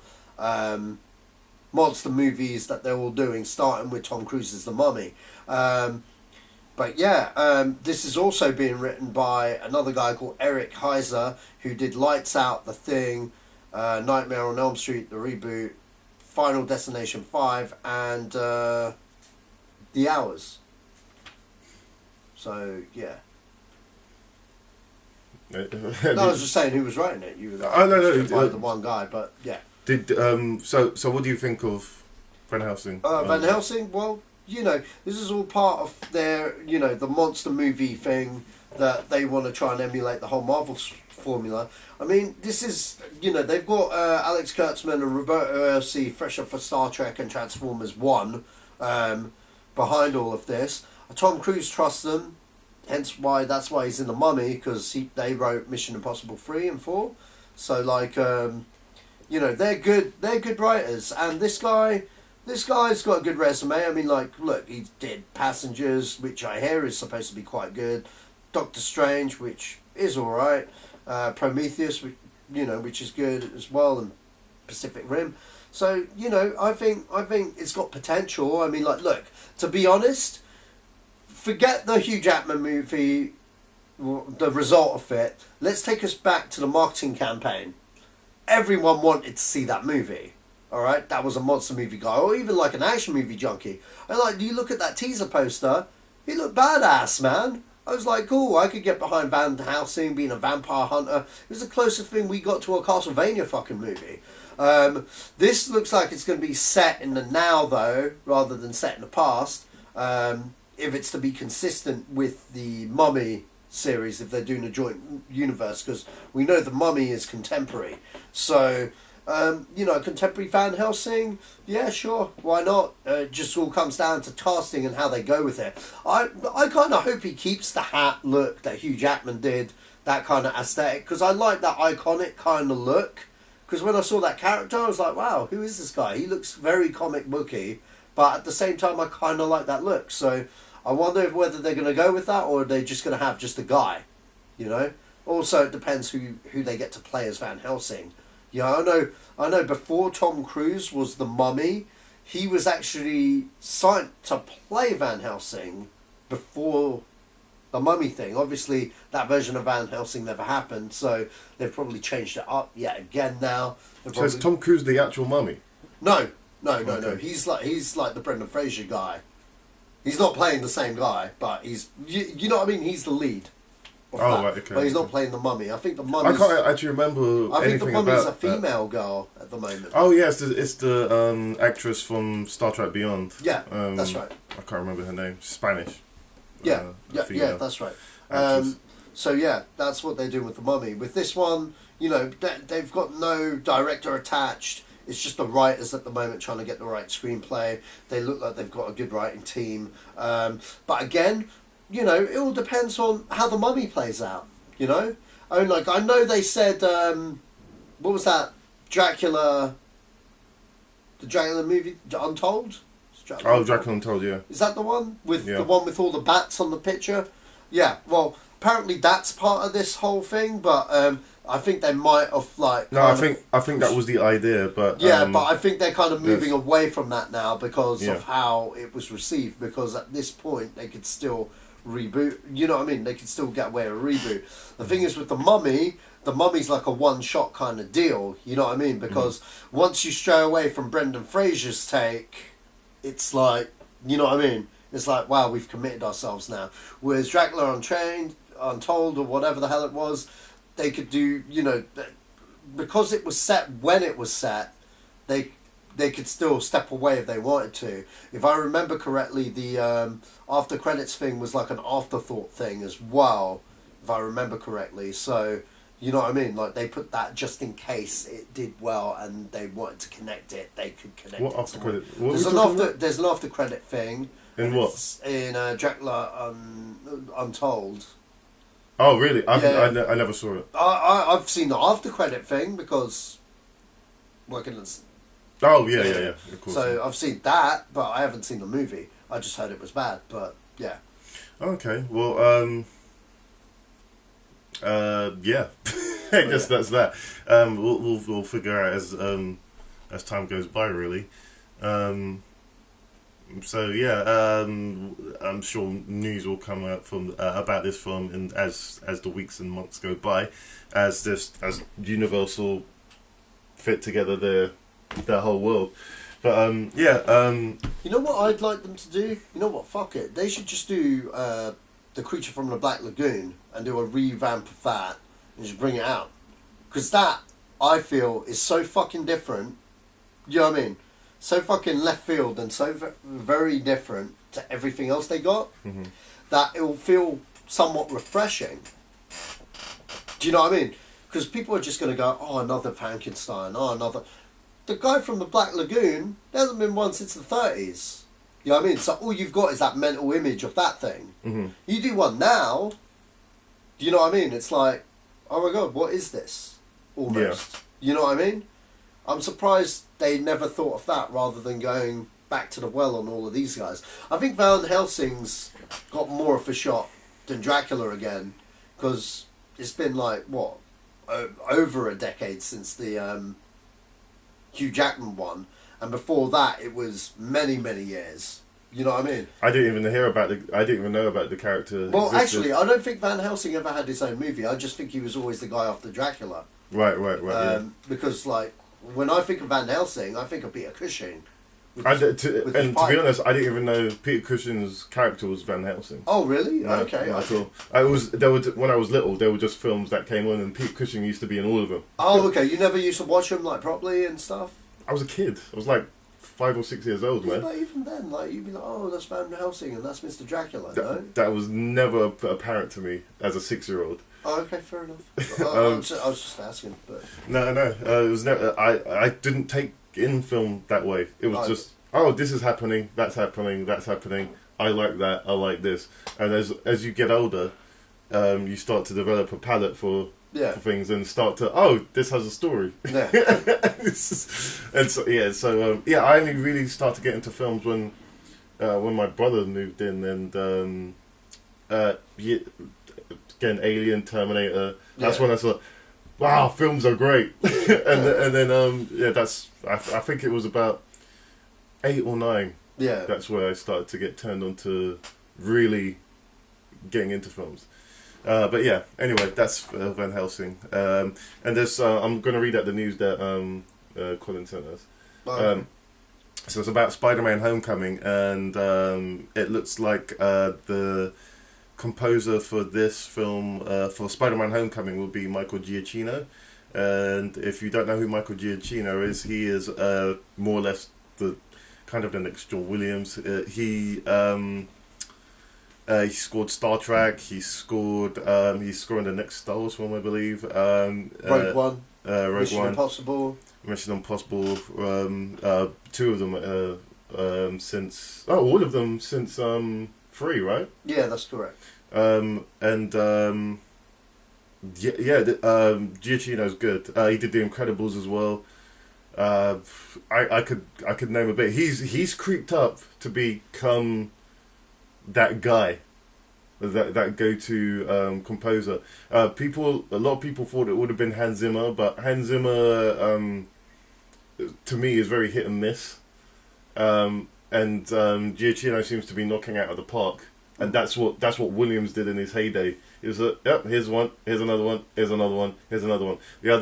monster movies that they're all doing, starting with Tom Cruise's The Mummy. But this is also being written by another guy called Eric Heiser, who did Lights Out, The Thing, Nightmare on Elm Street, the reboot, Final Destination 5, and The Hours. So, yeah. No, I was just saying who was writing it. You were like, no, the one guy, but yeah. Did so what do you think of Van Helsing? Van Helsing, well, you know, this is all part of their, you know, the monster movie thing that they want to try and emulate the whole Marvel formula. I mean, this is, you know, they've got Alex Kurtzman and Roberto Ursi, fresh up for Star Trek and Transformers 1, behind all of this. Tom Cruise trusts them, that's why he's in The Mummy, because they wrote Mission Impossible 3 and 4. So, like, you know, they're good writers, and this guy's got a good resume. I mean, like, look, he did Passengers, which I hear is supposed to be quite good, Doctor Strange, which is alright, Prometheus, which is good as well, and Pacific Rim. So, you know, I think it's got potential. I mean, like, look, to be honest, forget the Hugh Jackman movie, the result of it. Let's take us back to the marketing campaign. Everyone wanted to see that movie. Alright? That was a monster movie guy, or even like an action movie junkie. And like, you look at that teaser poster, he looked badass, man. I was like, cool, I could get behind Van Helsing being a vampire hunter. It was the closest thing we got to a Castlevania fucking movie. This looks like it's going to be set in the now, though, rather than set in the past. If it's to be consistent with the Mummy series, if they're doing a joint universe, because we know the Mummy is contemporary. So, you know, contemporary Van Helsing, yeah, sure, why not? It just all comes down to casting and how they go with it. I kind of hope he keeps the hat look that Hugh Jackman did, that kind of aesthetic, because I like that iconic kind of look. Because when I saw that character, I was like, wow, who is this guy? He looks very comic booky, but at the same time, I kind of like that look. So I wonder whether they're going to go with that, or are they just going to have just a guy, you know? Also, it depends who they get to play as Van Helsing. Yeah, I know before Tom Cruise was the Mummy, he was actually signed to play Van Helsing before the Mummy thing. Obviously, that version of Van Helsing never happened, so they've probably changed it up yet again now. So is Tom Cruise the actual Mummy? No. He's like the Brendan Fraser guy. He's not playing the same guy, but he's you know what I mean. He's the lead. Right, okay. But he's not playing the Mummy. I think the Mummy. I can't actually remember. I think the Mummy's a female female girl at the moment. Oh yes, it's the actress from Star Trek Beyond. Yeah, that's right. I can't remember her name. Spanish. Yeah, that's right. So yeah, that's what they're doing with the Mummy. With this one, you know, they've got no director attached. It's just the writers at the moment trying to get the right screenplay. They look like they've got a good writing team. But again, you know, it all depends on how the Mummy plays out, you know? I mean, like, I know they said, what was that? Dracula... The Dracula movie, Untold? Dracula Untold, yeah. Is that the one? The one with all the bats on the picture? Yeah, well, apparently that's part of this whole thing, but I think they might have, like... No, I think that was the idea, but... Yeah, but I think they're kind of moving away from that now because of how it was received, because at this point they could still... reboot, you know what I mean? They can still get away with a reboot. The thing is with the Mummy's like a one-shot kind of deal, you know what I mean? Because once you stray away from Brendan Fraser's take, it's like, you know what I mean? It's like, wow, we've committed ourselves now. Whereas Dracula Untold, or whatever the hell it was, they could do, you know, because it was set when it was set, they could still step away if they wanted to. If I remember correctly, the after credits thing was like an afterthought thing as well, if I remember correctly. So, you know what I mean? Like, they put that just in case it did well and they wanted to connect it, they could connect what it. After credit? There's an after credit thing. In what? In Dracula Untold. Oh, really? I never saw it. I've seen the after credit thing because working as... Oh, yeah, of course. So I've seen that, but I haven't seen the movie. I just heard it was bad, but yeah. Okay, well, yeah. I guess that's that. We'll figure out as time goes by, really. So yeah, I'm sure news will come out from about this film, and as the weeks and months go by, as Universal fit together their whole world. But you know what I'd like them to do? You know what? Fuck it. They should just do The Creature from the Black Lagoon and do a revamp of that, and just bring it out. Because that, I feel, is so fucking different. You know what I mean? So fucking left field and so very different to everything else they got, that it will feel somewhat refreshing. Do you know what I mean? Because people are just going to go, oh, another Frankenstein, oh, another... The guy from the Black Lagoon, there hasn't been one since the 30s. You know what I mean? So all you've got is that mental image of that thing. You do one now, do you know what I mean? It's like, oh my God, what is this? Almost. Yeah. You know what I mean? I'm surprised they never thought of that rather than going back to the well on all of these guys. I think Van Helsing's got more of a shot than Dracula again, because it's been like, what, over a decade since the Hugh Jackman one, and before that it was many years. You know what I mean? I didn't even know about the character. Well, existed. Actually, I don't think Van Helsing ever had his own movie. I just think he was always the guy after Dracula. Right. Yeah. Because like when I think of Van Helsing, I think of Peter Cushing. To be honest, I didn't even know Peter Cushing's character was Van Helsing. Oh, really? No, okay. Not at all. When I was little, there were just films that came on, and Peter Cushing used to be in all of them. Oh, okay. You never used to watch them like properly and stuff. I was a kid. I was like 5 or 6 years old, man. But even then, like you'd be like, "Oh, that's Van Helsing, and that's Mr. Dracula." That was never apparent to me as a 6-year-old. Oh, okay, fair enough. I was just asking, but no, it was never. I didn't take in film that way. It was just, oh, this is happening, that's happening. I like that, I like this. And as you get older, you start to develop a palette for things and start to, oh, this has a story. Yeah. I only really started to get into films when my brother moved in, and again, Alien, Terminator. That's when I thought, wow, films are great. and then I think it was about 8 or 9. Yeah. That's where I started to get turned on to really getting into films. But yeah, anyway, that's Van Helsing. And there's I'm going to read out the news that Colin sent us. So it's about Spider-Man Homecoming, and it looks like the composer for this film, for Spider-Man Homecoming, will be Michael Giacchino. And if you don't know who Michael Giacchino is, he is more or less the kind of the next John Williams. He scored Star Trek. He's scoring the next Star Wars film, I believe. Rogue One. Mission Impossible. Mission Impossible. 2 of them since. Oh, all of them since 3, right? Yeah, that's correct. Giacchino's good. He did The Incredibles as well. I could name a bit. He's creeped up to become that guy, that go-to composer. A lot of people thought it would have been Hans Zimmer, but Hans Zimmer to me is very hit and miss. And Giacchino seems to be knocking out of the park. And that's what Williams did in his heyday. It was here's one, here's another one, here's another one, here's another one. The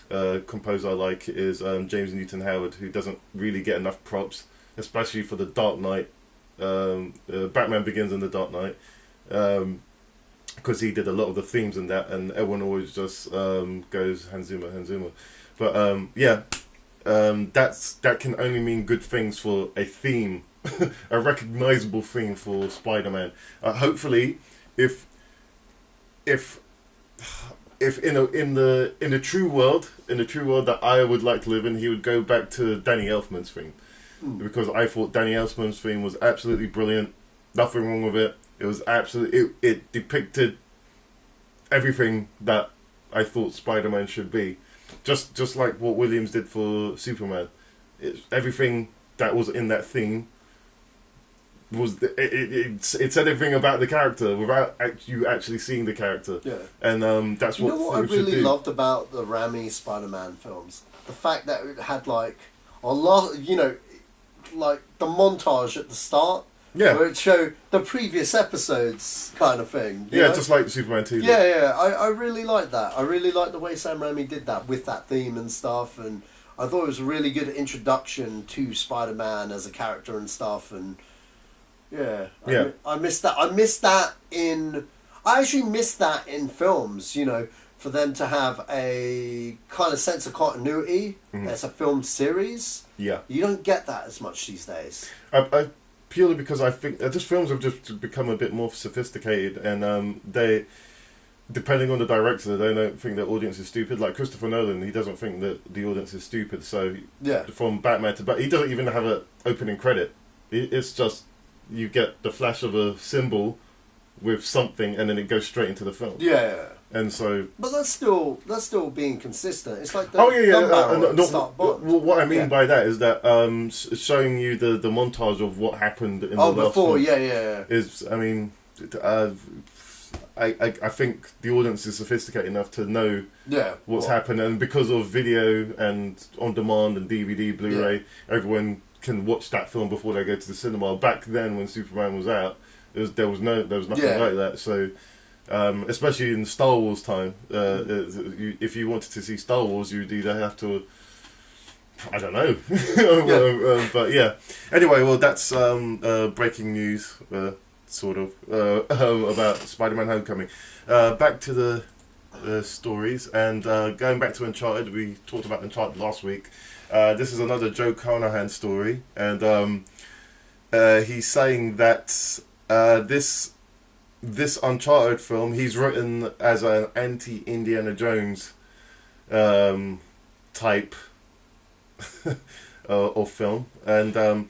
other composer I like is James Newton Howard, who doesn't really get enough props, especially for The Dark Knight, Batman Begins and The Dark Knight, because he did a lot of the themes in that, and everyone always just goes Hans Zimmer. But that can only mean good things for a theme. A recognizable theme for Spider-Man. Hopefully, if in the true world that I would like to live in, he would go back to Danny Elfman's theme, because I thought Danny Elfman's theme was absolutely brilliant. Nothing wrong with it. It was it depicted everything that I thought Spider-Man should be, just like what Williams did for Superman. Everything that was in that theme. It said everything about the character without you actually seeing the character. Yeah. And that's what. You know what I really loved about the Raimi Spider-Man films? The fact that it had like a lot, like the montage at the start. Yeah. Where it showed the previous episodes, kind of thing. Yeah, just like Superman 2. Yeah. I really liked that. I really liked the way Sam Raimi did that with that theme and stuff, and I thought it was a really good introduction to Spider-Man as a character and stuff, and. Yeah. I missed that. I missed that in. I actually miss that in films, you know, for them to have a kind of sense of continuity as a film series. Yeah. You don't get that as much these days. I purely because I think just films have just become a bit more sophisticated, and they, depending on the director, they don't think the audience is stupid. Like Christopher Nolan, he doesn't think that the audience is stupid. So from Batman to he doesn't even have an opening credit. It's just you get the flash of a symbol with something, and then it goes straight into the film. Yeah. And so, but that's still being consistent. It's like what I mean by that is that showing you the montage of what happened in the last film. Is, I mean, I think the audience is sophisticated enough to know what's happened, and because of video and on demand and DVD, Blu-ray, everyone can watch that film before they go to the cinema. Back then, when Superman was out, there was nothing like that. So. Especially in Star Wars time, if you wanted to see Star Wars, you'd either have to, I don't know, but yeah. Anyway, well, that's breaking news, sort of, about Spider-Man: Homecoming. Back to the stories, and going back to Uncharted, we talked about Uncharted last week. This is another Joe Carnahan story, and he's saying that this Uncharted film he's written as an anti-Indiana Jones type of film, and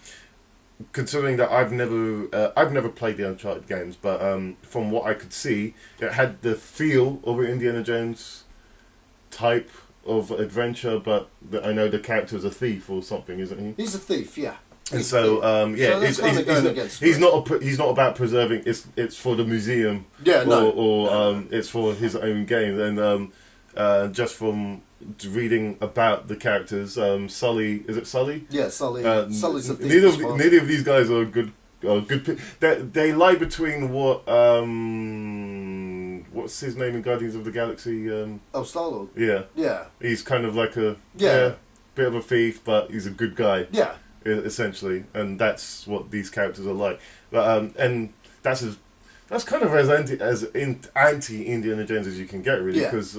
considering that I've never played the Uncharted games, but from what I could see, it had the feel of an Indiana Jones type of adventure, but I know the character is a thief or something, isn't he? He's a thief, yeah. And so, he's not about preserving. It's for the museum, or it's for his own game. And just from reading about the characters, Sully, is it Sully? Yeah, Sully. Sully's a thief. Neither of these guys are good. They lie between what's his name in Guardians of the Galaxy? Star-Lord. Yeah. He's kind of like a bit of a thief, but he's a good guy. Yeah. Essentially, and that's what these characters are like. But and that's kind of as anti Indiana Jones as you can get, really, because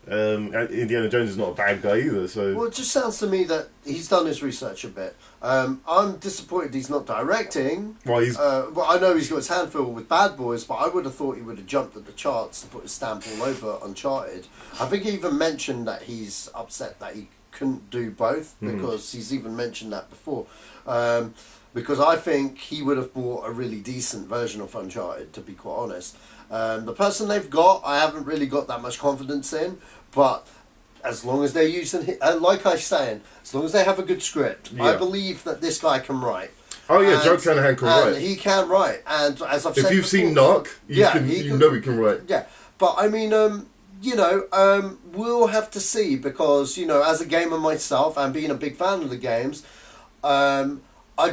Indiana Jones is not a bad guy either. So it just sounds to me that he's done his research a bit. I'm disappointed he's not directing. Well, I know he's got his hand filled with Bad Boys, but I would have thought he would have jumped at the charts to put his stamp all over Uncharted. I think he even mentioned that he's upset that he couldn't do both, because he's even mentioned that before, because I think he would have bought a really decent version of Uncharted, to be quite honest. The person they've got, I haven't really got that much confidence in, but as long as they're using, like I was saying, as long as they have a good script, I believe that this guy can write. Oh yeah, Joe Carnahan can write. He can write, and as I've said if you've seen Narc, you know he can write. Yeah, but I mean, we'll have to see, because, as a gamer myself and being a big fan of the games, I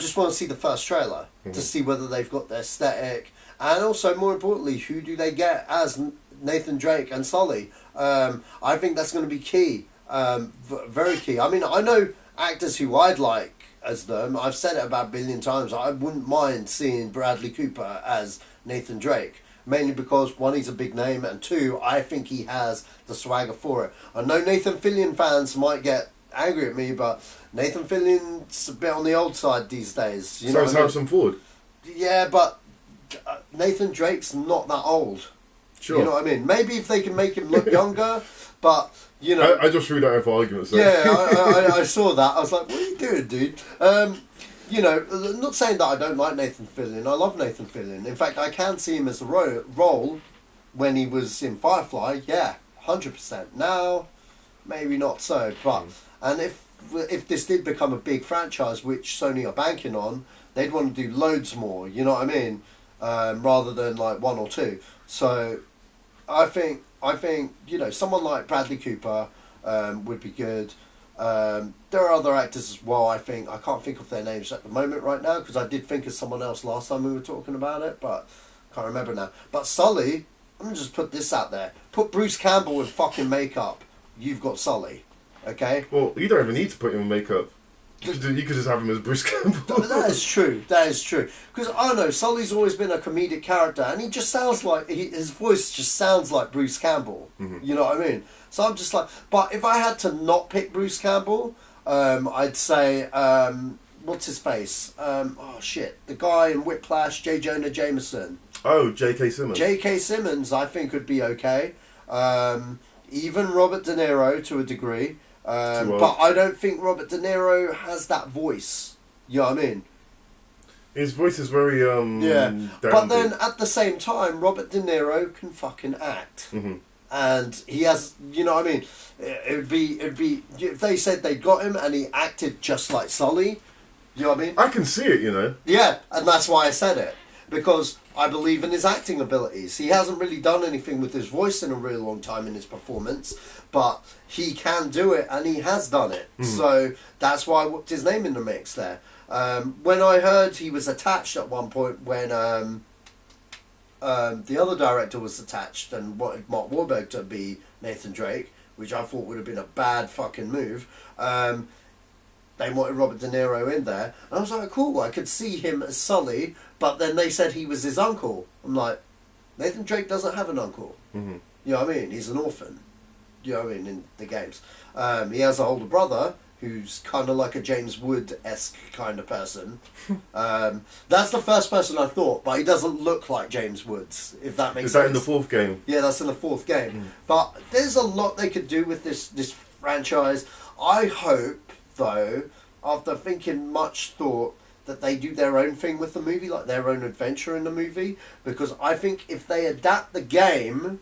just want to see the first trailer to see whether they've got the aesthetic, and also, more importantly, who do they get as Nathan Drake and Sully. I think that's going to be key, very key. I mean, I know actors who I'd like as them. I've said it about a billion times. I wouldn't mind seeing Bradley Cooper as Nathan Drake. Mainly because, one, he's a big name, and two, I think he has the swagger for it. I know Nathan Fillion fans might get angry at me, but Nathan Fillion's a bit on the old side these days. So is Harrison Ford. Yeah, but Nathan Drake's not that old. Sure. You know what I mean? Maybe if they can make him look younger, but, I just threw that in for argument's sake. Yeah, I saw that. I was like, what are you doing, dude? I'm not saying that I don't like Nathan Fillion. I love Nathan Fillion. In fact, I can see him as a role when he was in Firefly. Yeah, 100%. Now, maybe not so. But and if this did become a big franchise, which Sony are banking on, they'd want to do loads more. You know what I mean? Rather than like one or two. So, I think someone like Bradley Cooper would be good. There are other actors as well, I think. I can't think of their names at the moment right now, because I did think of someone else last time we were talking about it, but can't remember now. But Sully, I'm going to just put this out there. Put Bruce Campbell with fucking makeup. You've got Sully. Okay? Well, you don't even need to put him in makeup. You could just have him as Bruce Campbell. That is true. That is true. Because I don't know, Sully's always been a comedic character, and he just sounds like his voice just sounds like Bruce Campbell. You know what I mean? So I'm just like, but if I had to not pick Bruce Campbell, I'd say what's his face? Oh shit, the guy in Whiplash, J. Jonah Jameson. Oh, J.K. Simmons. J.K. Simmons, I think would be okay. Even Robert De Niro to a degree. But I don't think Robert De Niro has that voice. You know what I mean? His voice is very yeah. But dandy. then at the same time, Robert De Niro can fucking act, and he has. You know what I mean? It'd be if they said they got him and he acted just like Sully. You know what I mean? I can see it. You know. Yeah, and that's why I said it, because I believe in his acting abilities. He hasn't really done anything with his voice in a really long time in his performance, but he can do it, and he has done it. So that's why I whipped his name in the mix there. When I heard he was attached at one point, when the other director was attached and wanted Mark Wahlberg to be Nathan Drake, which I thought would have been a bad fucking move, they wanted Robert De Niro in there. And I was like, cool, I could see him as Sully, but then they said he was his uncle. I'm like, Nathan Drake doesn't have an uncle. You know what I mean? He's an orphan. You know what I mean? In the games. He has an older brother who's kind of like a James Wood-esque kind of person. That's the first person I thought, but he doesn't look like James Woods, if that makes sense. Is that in the fourth game? Yeah, that's in the fourth game. But there's a lot they could do with this franchise. I hope, though, after thinking much thought, that they do their own thing with the movie, like their own adventure in the movie, because I think if they adapt the game,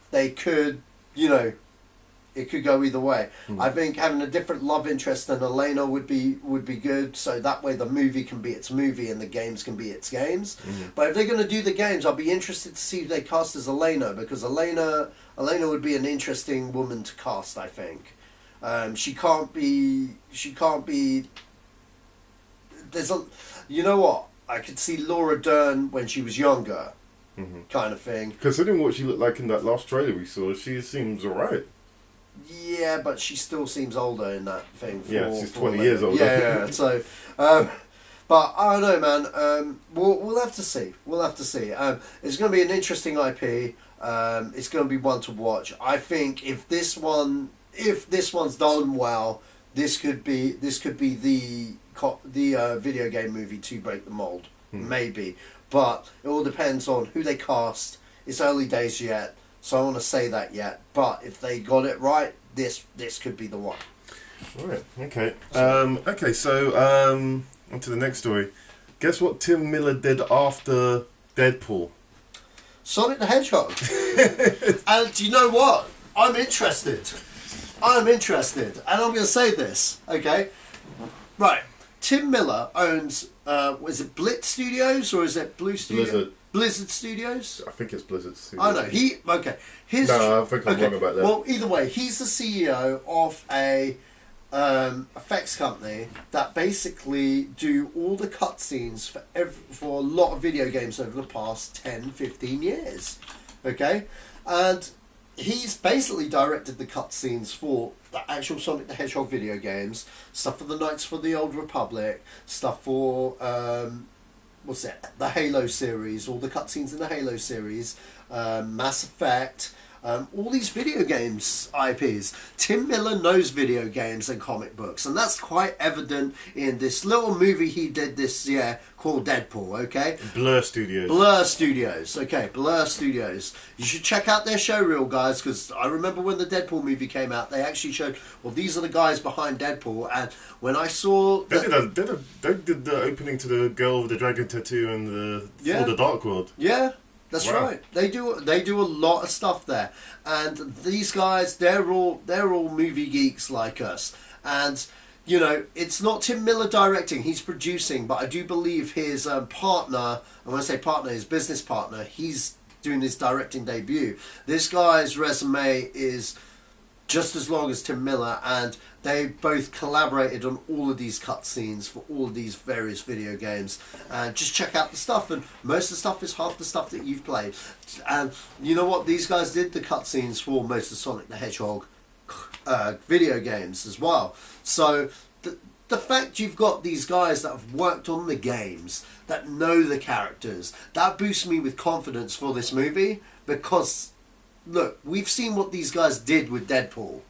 they could, you know, it could go either way. I think having a different love interest than Elena would be good, so that way the movie can be its movie and the games can be its games. But if they're going to do the games, I'll be interested to see who they cast as Elena, because Elena would be an interesting woman to cast, I think. She can't be. There's a. You know what? I could see Laura Dern when she was younger, kind of thing. Considering what she looked like in that last trailer we saw, she seems alright. Yeah, but she still seems older in that thing. She's 20 years older. Yeah. So, but I don't know, man. We'll have to see. We'll have to see. It's going to be an interesting IP. It's going to be one to watch. I think if this one's done well, this could be the video game movie to break the mold, maybe. But it all depends on who they cast. It's early days yet, so I don't want to say that yet. But if they got it right, this could be the one. All right. Okay. So on to the next story. Guess what Tim Miller did after Deadpool? Sonic the Hedgehog. And you know what? I'm interested. And I'm going to say this, okay? Right. Tim Miller owns, is it Blitz Studios or is it Blue Studios? Blizzard Studios? I think it's Blizzard Studios. I know. No, I think I'm wrong about that. Well, either way, he's the CEO of a effects company that basically do all the cutscenes for a lot of video games over the past 10, 15 years. Okay? And he's basically directed the cutscenes for the actual Sonic the Hedgehog video games, stuff for the Knights for the Old Republic, stuff for the Halo series, all the cutscenes in the Halo series, Mass Effect, all these video games IPs. Tim Miller knows video games and comic books, and that's quite evident in this little movie he did this year called Deadpool, okay? Blur Studios. Okay, Blur Studios. You should check out their showreel, guys, because I remember when the Deadpool movie came out, they actually showed, well, these are the guys behind Deadpool, and when I saw... They did the opening to the girl with the dragon tattoo and for the Dark World. Yeah. That's right. They do a lot of stuff there, and these guys they're all movie geeks like us, and you know it's not Tim Miller directing; he's producing. But I do believe his partner, and when I say partner, his business partner, he's doing his directing debut. This guy's resume is just as long as Tim Miller, and they both collaborated on all of these cutscenes for all of these various video games. And just check out the stuff, and most of the stuff is half the stuff that you've played. And you know what? These guys did the cutscenes for most of Sonic the Hedgehog video games as well. So the fact you've got these guys that have worked on the games, that know the characters, that boosts me with confidence for this movie, because, look, we've seen what these guys did with Deadpool,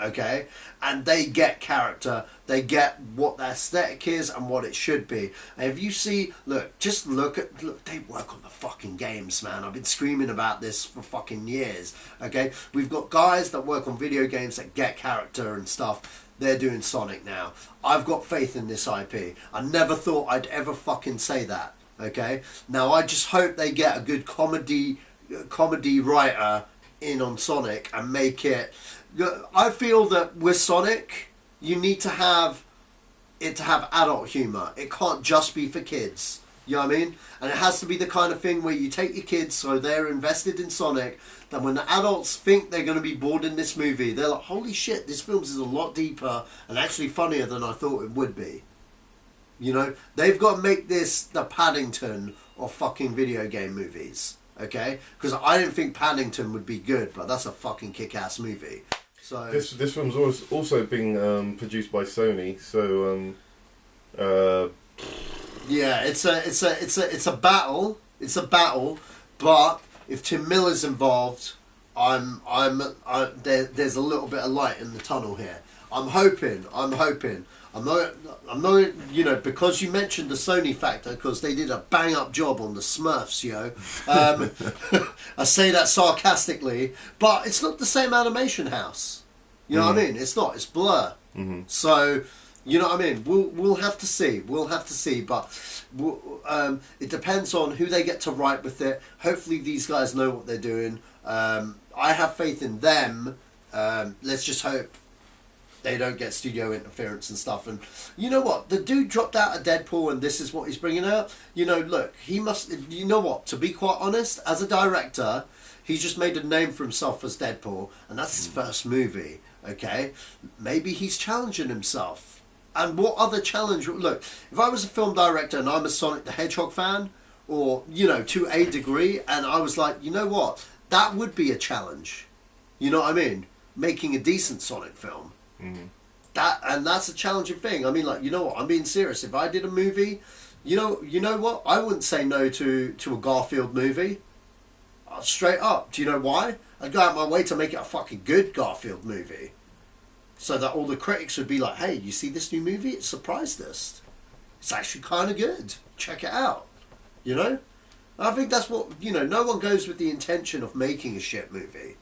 okay? And they get character, they get what the aesthetic is and what it should be. And if you see, look, they work on the fucking games, man. I've been screaming about this for fucking years, okay? We've got guys that work on video games that get character and stuff. They're doing Sonic now. I've got faith in this IP. I never thought I'd ever fucking say that, okay? Now, I just hope they get a good comedy writer in on Sonic and make it... I feel that with Sonic, you need to have it to have adult humour. It can't just be for kids. You know what I mean? And it has to be the kind of thing where you take your kids so they're invested in Sonic, that when the adults think they're going to be bored in this movie, they're like, holy shit, this film is a lot deeper and actually funnier than I thought it would be. You know? They've got to make this the Paddington of fucking video game movies. Okay? Because I didn't think Paddington would be good, but that's a fucking kick-ass movie. So this film's also being produced by Sony, so yeah, it's a battle. It's a battle, but if Tim Miller's involved, there's a little bit of light in the tunnel here. I'm hoping. I'm not, you know, because you mentioned the Sony factor, because they did a bang up job on the Smurfs, yo. I say that sarcastically, but it's not the same animation house. You know what I mean? It's not. It's Blur. So, you know what I mean? We'll have to see. We'll have to see, but it depends on who they get to write with it. Hopefully, these guys know what they're doing. I have faith in them. Let's just hope they don't get studio interference and stuff. And you know what? The dude dropped out of Deadpool, and this is what he's bringing out. You know, look, he must... You know what? To be quite honest, as a director, he's just made a name for himself as Deadpool, and that's his first movie, okay? Maybe he's challenging himself. And what other challenge... Look, if I was a film director and I'm a Sonic the Hedgehog fan, or, you know, to a degree, and I was like, you know what? That would be a challenge. You know what I mean? Making a decent Sonic film. That's a challenging thing. I mean, like, you know what? I'm being serious. If I did a movie, you know what? I wouldn't say no to a Garfield movie. Straight up. Do you know why? I'd go out my way to make it a fucking good Garfield movie, so that all the critics would be like, hey, you see this new movie? It surprised us. It's actually kind of good. Check it out. You know? I think that's what, you know, no one goes with the intention of making a shit movie.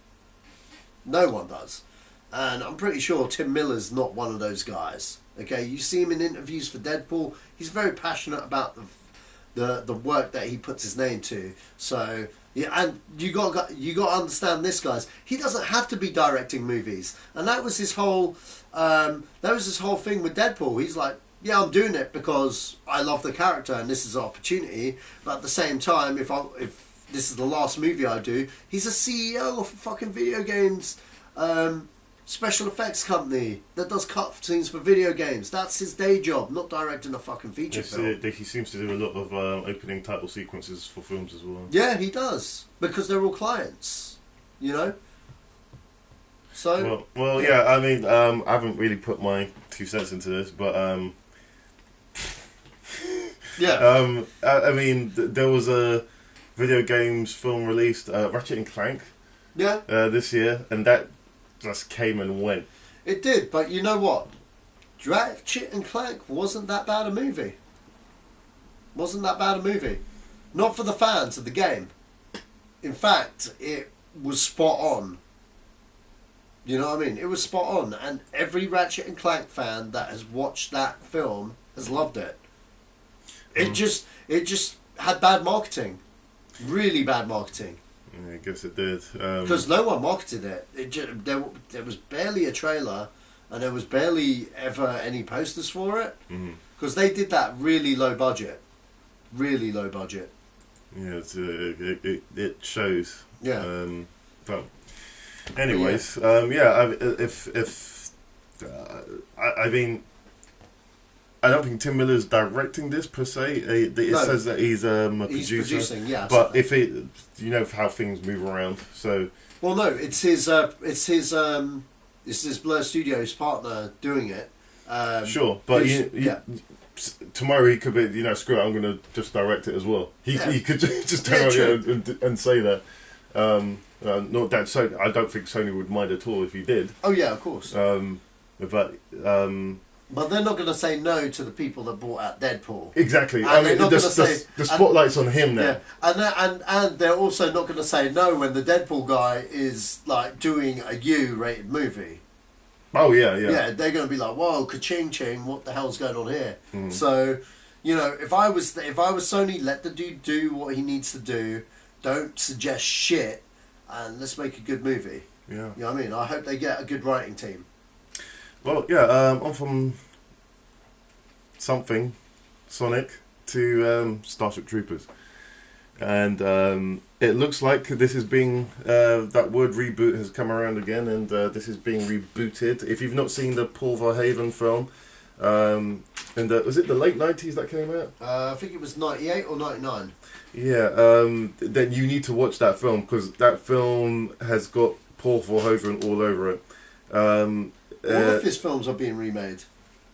No one does. And I'm pretty sure Tim Miller's not one of those guys. Okay, you see him in interviews for Deadpool. He's very passionate about the work that he puts his name to. So yeah, and you got to understand this, guys. He doesn't have to be directing movies, and that was his whole thing with Deadpool. He's like, yeah, I'm doing it because I love the character and this is an opportunity. But at the same time, if this is the last movie I do, he's a CEO of a fucking video games special effects company that does cut scenes for video games. That's his day job, not directing a fucking feature film. He seems to do a lot of opening title sequences for films as well. Yeah, he does, because they're all clients, you know. So well, yeah. I mean, I haven't really put my 2 cents into this, but yeah. I mean, there was a video games film released, Ratchet and Clank. Yeah. This year, and that just came and went. It did, but you know what? Ratchet and Clank wasn't that bad a movie. Not for the fans of the game. In fact, it was spot on. You know what I mean? It was spot on, and every Ratchet and Clank fan that has watched that film has loved it. It just had bad marketing. Really bad marketing. Yeah, I guess it did. Because no one marketed it. There was barely a trailer, and there was barely ever any posters for it. Because they did that really low budget. Really low budget. Yeah, it shows. Yeah. But anyways, I mean, I don't think Tim Miller's directing this per se. It says that he's a producer. He's producing, yeah. But if it, you know how things move around, so. Well, no, it's his Blur Studios partner doing it. Sure, but tomorrow he could be, screw it, I'm going to just direct it as well. He could just turn around and say that. Not that Sony, I don't think Sony would mind at all if he did. Oh yeah, of course. But they're not going to say no to the people that brought out Deadpool. Exactly. And I mean, the spotlight's on him now. Yeah. And they're also not going to say no when the Deadpool guy is like doing a U-rated movie. Oh yeah. Yeah, they're going to be like, whoa, ka-ching ching, what the hell's going on here? So, if I was Sony, let the dude do what he needs to do. Don't suggest shit, and let's make a good movie. Yeah. You know what I mean? I hope they get a good writing team. Well, yeah, on from something Sonic to Starship Troopers. And it looks like this is being, that word reboot has come around again, and this is being rebooted. If you've not seen the Paul Verhoeven film, was it the late 90s that came out? I think it was 98 or 99. Yeah, then you need to watch that film, because that film has got Paul Verhoeven all over it. All of his films are being remade.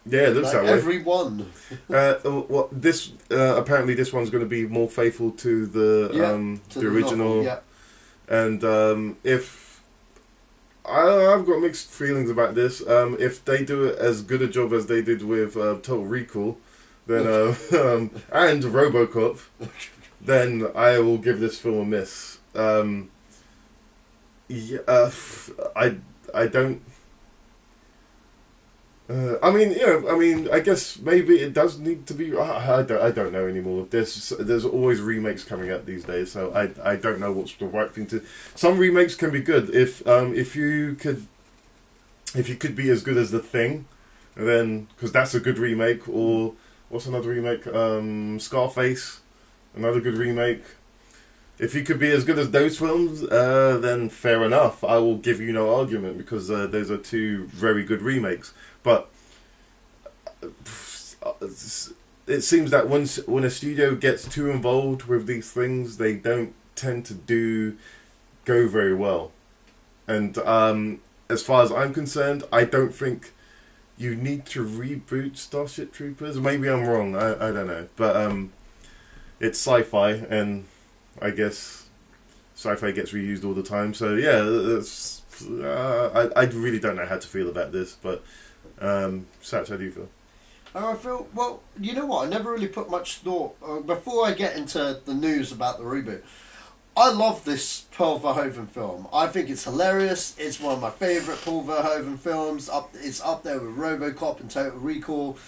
Yeah, it looks that way. Every one. Apparently this one's going to be more faithful to the original. Novel, yeah. And if I've got mixed feelings about this, if they do it as good a job as they did with Total Recall, then and RoboCop, then I will give this film a miss. I don't. I guess maybe it does need to be. I don't know anymore. There's always remakes coming out these days, so I don't know what's the right thing to. Some remakes can be good if you could be as good as The Thing, then because that's a good remake. Or what's another remake? Scarface, another good remake. If you could be as good as those films, then fair enough. I will give you no argument because those are two very good remakes. But it seems that when a studio gets too involved with these things, they don't tend to go very well. And as far as I'm concerned, I don't think you need to reboot Starship Troopers. Maybe I'm wrong. I don't know. But it's sci-fi, and I guess sci-fi gets reused all the time. So yeah, I really don't know how to feel about this. But Satch, how do you feel? I feel, well, you know what? I never really put much thought before I get into the news about the reboot. I love this Paul Verhoeven film. I think it's hilarious. It's one of my favourite Paul Verhoeven films. It's up there with RoboCop and Total Recall.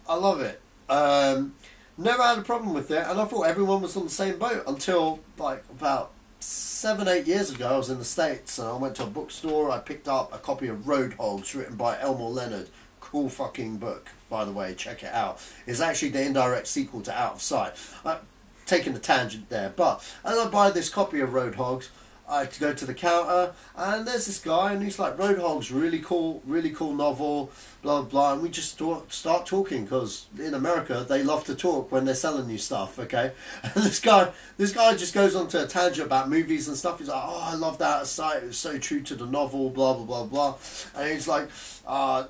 I love it. Never had a problem with it, and I thought everyone was on the same boat until like about 7-8 years ago. I was in the States and I went to a bookstore. I picked up a copy of Roadhogs written by Elmore Leonard. Cool fucking book, by the way. Check it out. It's actually the indirect sequel to Out of Sight. I'm taking a tangent there, but as I buy this copy of Roadhogs, I had to go to the counter, and there's this guy, and he's like, Roadhog's really cool novel, blah, blah, blah, and we just start talking, because in America, they love to talk when they're selling you stuff, okay? And this guy just goes on to a tangent about movies and stuff. He's like, oh, I love that Out of Sight, it was so true to the novel, blah, blah, blah, blah. And he's like,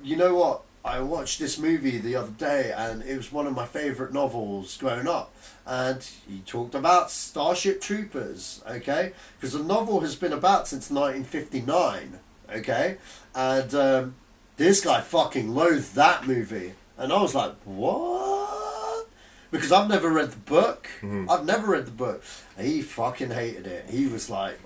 you know what? I watched this movie the other day, and it was one of my favourite novels growing up. And he talked about Starship Troopers, okay? Because the novel has been about since 1959, okay? And this guy fucking loathed that movie. And I was like, what? Because I've never read the book. Mm-hmm. I've never read the book. And he fucking hated it. He was like,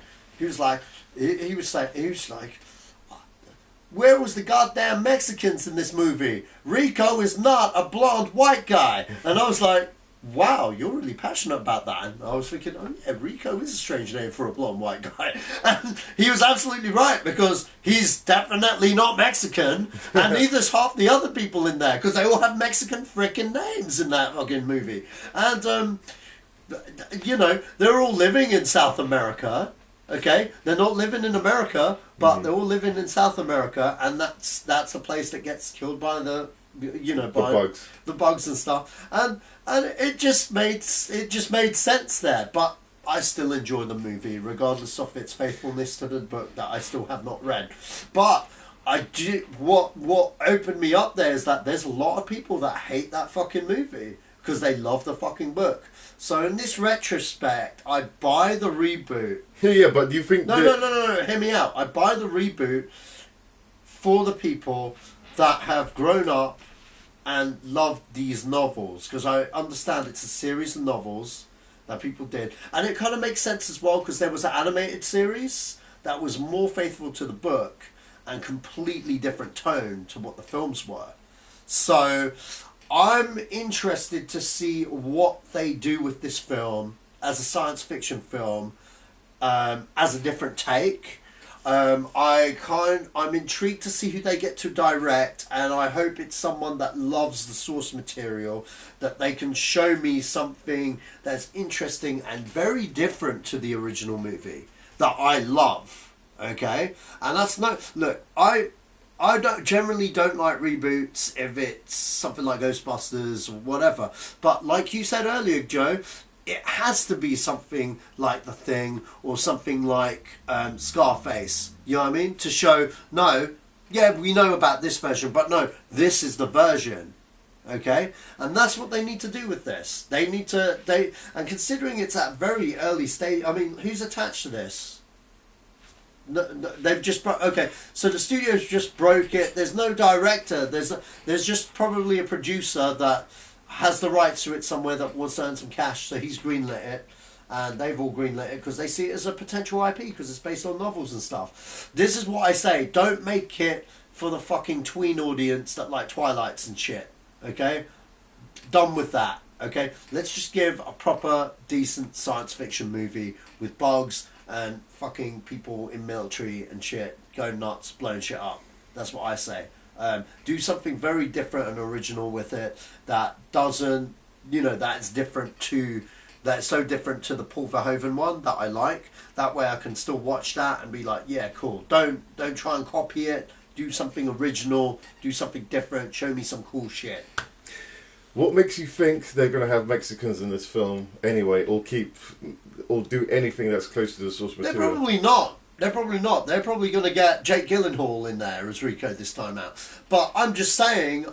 where was the goddamn Mexicans in this movie? Rico is not a blonde white guy. And I was like, wow, you're really passionate about that. And I was thinking, oh yeah, Rico is a strange name for a blonde white guy. And he was absolutely right, because he's definitely not Mexican, and neither's half the other people in there, because they all have Mexican frickin' names in that fucking movie. And, they're all living in South America, okay? They're not living in America, but they're all living in South America, and that's a place that gets killed by the bugs and stuff, and it just made sense there. But I still enjoy the movie, regardless of its faithfulness to the book that I still have not read. But I do. What opened me up there is that there's a lot of people that hate that fucking movie because they love the fucking book. So in this retrospect, I buy the reboot. Yeah, but do you think... No. Hear me out. I buy the reboot for the people that have grown up and loved these novels, because I understand it's a series of novels that people did, and it kind of makes sense as well because there was an animated series that was more faithful to the book and completely different tone to what the films were. So I'm interested to see what they do with this film as a science fiction film, as a different take. I'm intrigued to see who they get to direct, and I hope it's someone that loves the source material, that they can show me something that's interesting and very different to the original movie that I love. Okay, and that's look. I generally don't like reboots if it's something like Ghostbusters or whatever. But like you said earlier, Joe, it has to be something like The Thing or something like Scarface. You know what I mean? To show, no, yeah, we know about this version, but no, this is the version. Okay? And that's what they need to do with this. And considering it's at very early stage, I mean, who's attached to this? No, they've just okay. So the studio's just broke it. There's no director. There's just probably a producer that has the rights to it somewhere that wants to earn some cash. So he's greenlit it, and they've all greenlit it because they see it as a potential IP because it's based on novels and stuff. This is what I say: don't make it for the fucking tween audience that like Twilights and shit. Okay, done with that. Okay, let's just give a proper, decent science fiction movie with bugs and fucking people in military and shit going nuts, blowing shit up. That's what I say. Do something very different and original with it that doesn't, that's so different to the Paul Verhoeven one that I like. That way I can still watch that and be like, yeah, cool. Don't try and copy it. Do something original. Do something different. Show me some cool shit. What makes you think they're going to have Mexicans in this film anyway, or do anything that's close to the source material? They're probably not. They're probably going to get Jake Gyllenhaal in there as Rico this time out. But I'm just saying,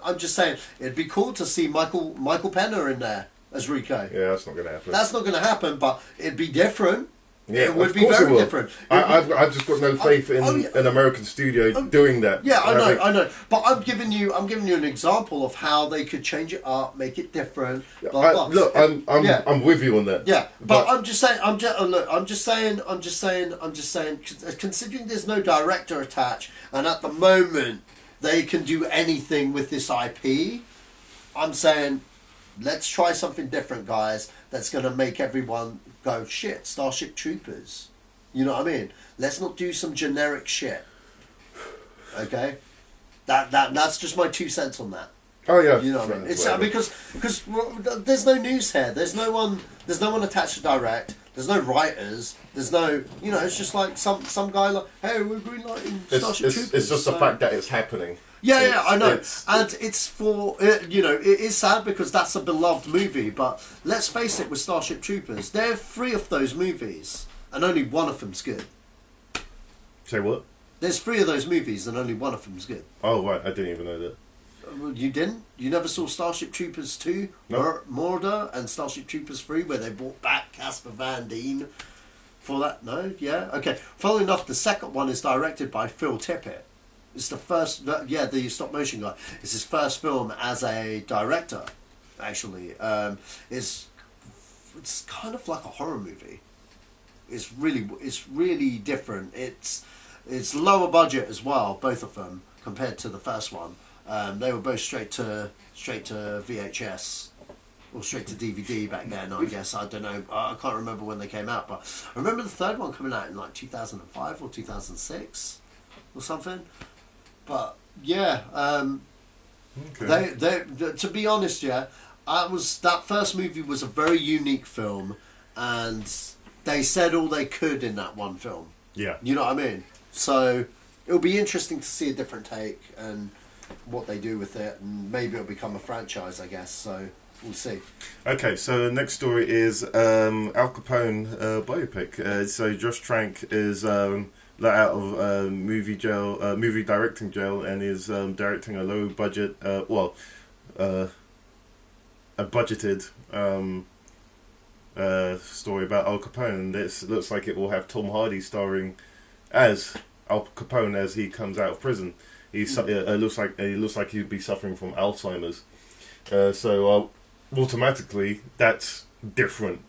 it'd be cool to see Michael Pena in there as Rico. Yeah, that's not going to happen. That's not going to happen, but it'd be different. Yeah, it would be very different. I've just got no faith in an American studio doing that. Yeah, I know. But I'm giving you an example of how they could change it up, make it different. Blah, blah. Look, I'm with you on that. Yeah, but I'm just saying. Considering there's no director attached, and at the moment they can do anything with this IP, I'm saying, let's try something different, guys. That's going to make everyone go, shit, Starship Troopers. You know what I mean? Let's not do some generic shit. Okay? That's just my 2 cents on that. Oh yeah. You know what I mean? It's because there's no news here. There's no one attached to direct. There's no writers. There's no, it's just like some guy like, hey, we're greenlighting Starship Troopers. It's just the fact that it's happening. Yeah, I know. And it's for, it is sad because that's a beloved movie, but let's face it, with Starship Troopers, there are 3 of those movies, and only one of them's good. Say what? There's 3 of those movies, and only one of them's good. Oh, right, I didn't even know that. You didn't? You never saw Starship Troopers 2, no. Murder, and Starship Troopers 3, where they brought back Casper Van Dien for that? No? Yeah? Okay. Funnily enough, the second one is directed by Phil Tippett. It's the first, the stop motion guy. It's his first film as a director, actually. It's kind of like a horror movie. It's really different. It's lower budget as well, both of them, compared to the first one. They were both straight to VHS or straight to DVD back then. I guess, I don't know. I can't remember when they came out, but I remember the third one coming out in like 2005 or 2006 or something. But yeah, okay. They to be honest, that first movie was a very unique film, and they said all they could in that one film. Yeah, you know what I mean. So it'll be interesting to see a different take and what they do with it, and maybe it'll become a franchise, I guess. So we'll see. Okay, so the next story is Al Capone biopic. So Josh Trank is let out of movie directing jail, and is directing a low budget, a budgeted story about Al Capone. And this looks like it will have Tom Hardy starring as Al Capone as he comes out of prison. It looks like he'd be suffering from Alzheimer's. So automatically, that's different.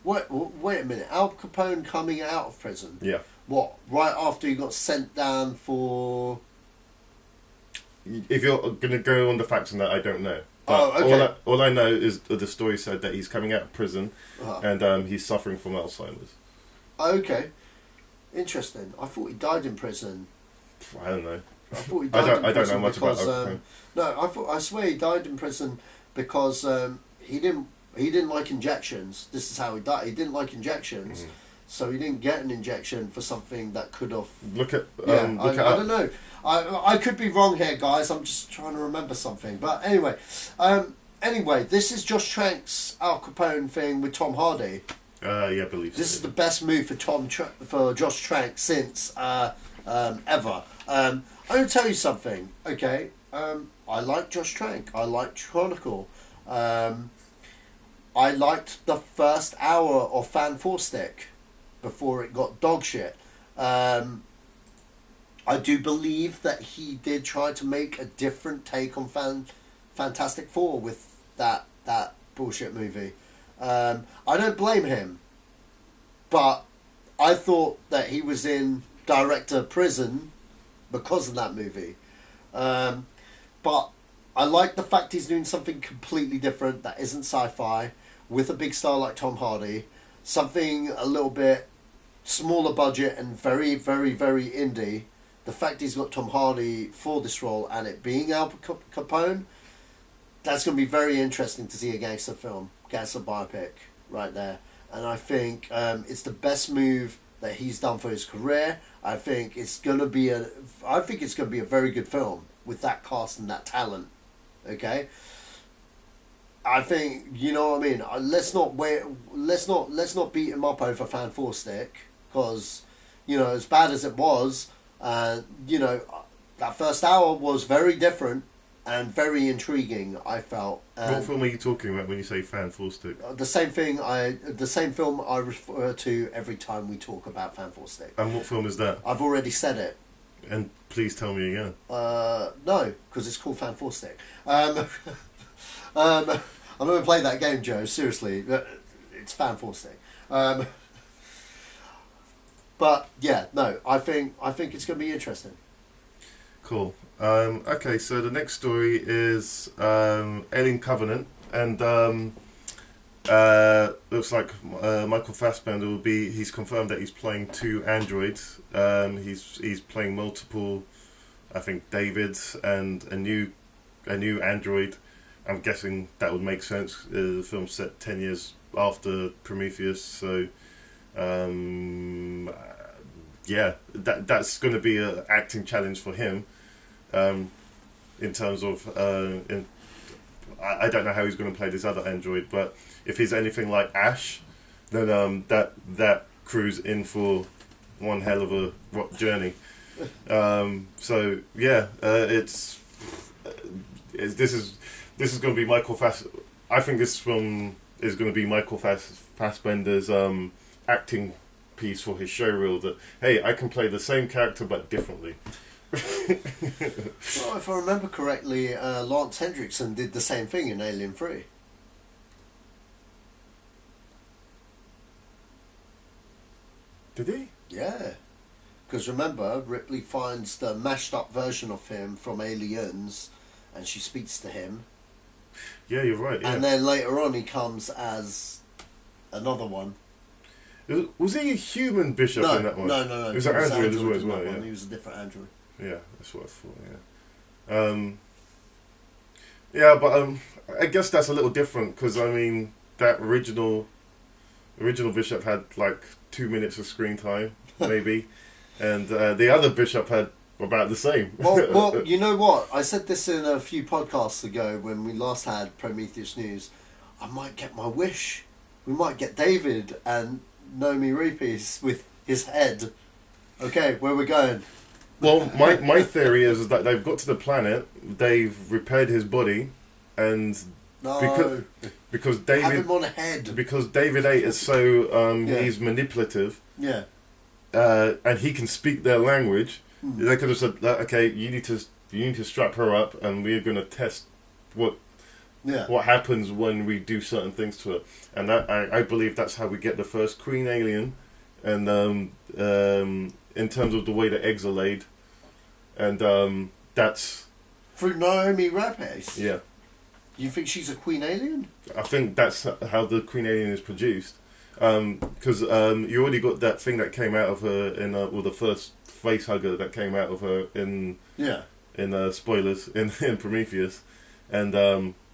Wait a minute. Al Capone coming out of prison? Yeah. What, right after he got sent down for... If you're going to go on the facts on that, I don't know. But okay. All I know is the story said that he's coming out of prison and he's suffering from Alzheimer's. Okay. Interesting. I thought he died in prison. I don't know. I thought he died in prison. I don't know much because, about Al Capone. No, I swear he died in prison because he didn't like injections. This is how he died. He didn't like injections. So he didn't get an injection for something that could have... I don't know. I could be wrong here, guys. I'm just trying to remember something. But anyway, this is Josh Trank's Al Capone thing with Tom Hardy. Yeah, I believe so. This is the best move for Josh Trank since ever. I'm going to tell you something, okay? I like Josh Trank. I like Chronicle. I liked the first hour of Fan Four Stick before it got dog shit. I do believe that he did try to make a different take on Fantastic Four with that bullshit movie. I don't blame him, but I thought that he was in director prison because of that movie. But I like the fact he's doing something completely different that isn't sci-fi with a big star like Tom Hardy, something a little bit smaller budget and very, very, very indie. The fact he's got Tom Hardy for this role and it being Al Capone, that's going to be very interesting to see a gangster biopic right there. And I think it's the best move that he's done for his career. I think it's going to be a very good film with that cast and that talent. Okay. I think, you know what I mean. Let's not beat him up over Fan Four Stick because, you know, as bad as it was, you know, that first hour was very different and very intriguing. I felt. What film are you talking about when you say Fan Four Stick? The same film I refer to every time we talk about Fan Four Stick. And what film is that? I've already said it. And please tell me again. No, because it's called Fan Four Stick. I'm not going to play that game, Joe. Seriously, it's Fan Four Stick. But yeah, no, I think it's going to be interesting. Cool. Okay, so the next story is Alien Covenant, and looks like Michael Fassbender he's confirmed that he's playing 2 androids. He's playing multiple, I think, Davids and a new android. I'm guessing that would make sense. The film's set 10 years after Prometheus, so yeah, that's going to be an acting challenge for him. In terms of, I don't know how he's going to play this other android, but if he's anything like Ash, then that crew's in for one hell of a rock journey. So yeah, this is going to be Michael I think this film is going to be Michael Fassbender's acting piece for his showreel. That hey, I can play the same character but differently. Well, if I remember correctly, Lance Hendrickson did the same thing in Alien 3. Did he? Yeah. Because remember, Ripley finds the mashed up version of him from Aliens and she speaks to him. Yeah, you're right. Yeah. And then later on he comes as another one. Was he a human bishop in that one? No. He was an android as well, yeah. He was a different android. Yeah, that's what I thought, yeah. Yeah, but I guess that's a little different because, I mean, that original bishop had like 2 minutes of screen time, maybe, and the other bishop had about the same. Well, you know what? I said this in a few podcasts ago when we last had Prometheus News. I might get my wish. We might get David and Nomi Reapes with his head. Okay, where we're going? Well, my theory is that they've got to the planet, they've repaired his body, and because David have him on ahead. Because David 8 is so he's manipulative. Yeah. And he can speak their language. They could have said, "Okay, you need to strap her up, and we're going to test what happens when we do certain things to her." And that I believe that's how we get the first Queen alien, and in terms of the way the eggs are laid, and that's through Naomi Rapace. Yeah. You think she's a Queen alien? I think that's how the Queen alien is produced. Because you already got that thing that came out of her in the first face hugger that came out of her in spoilers in Prometheus, and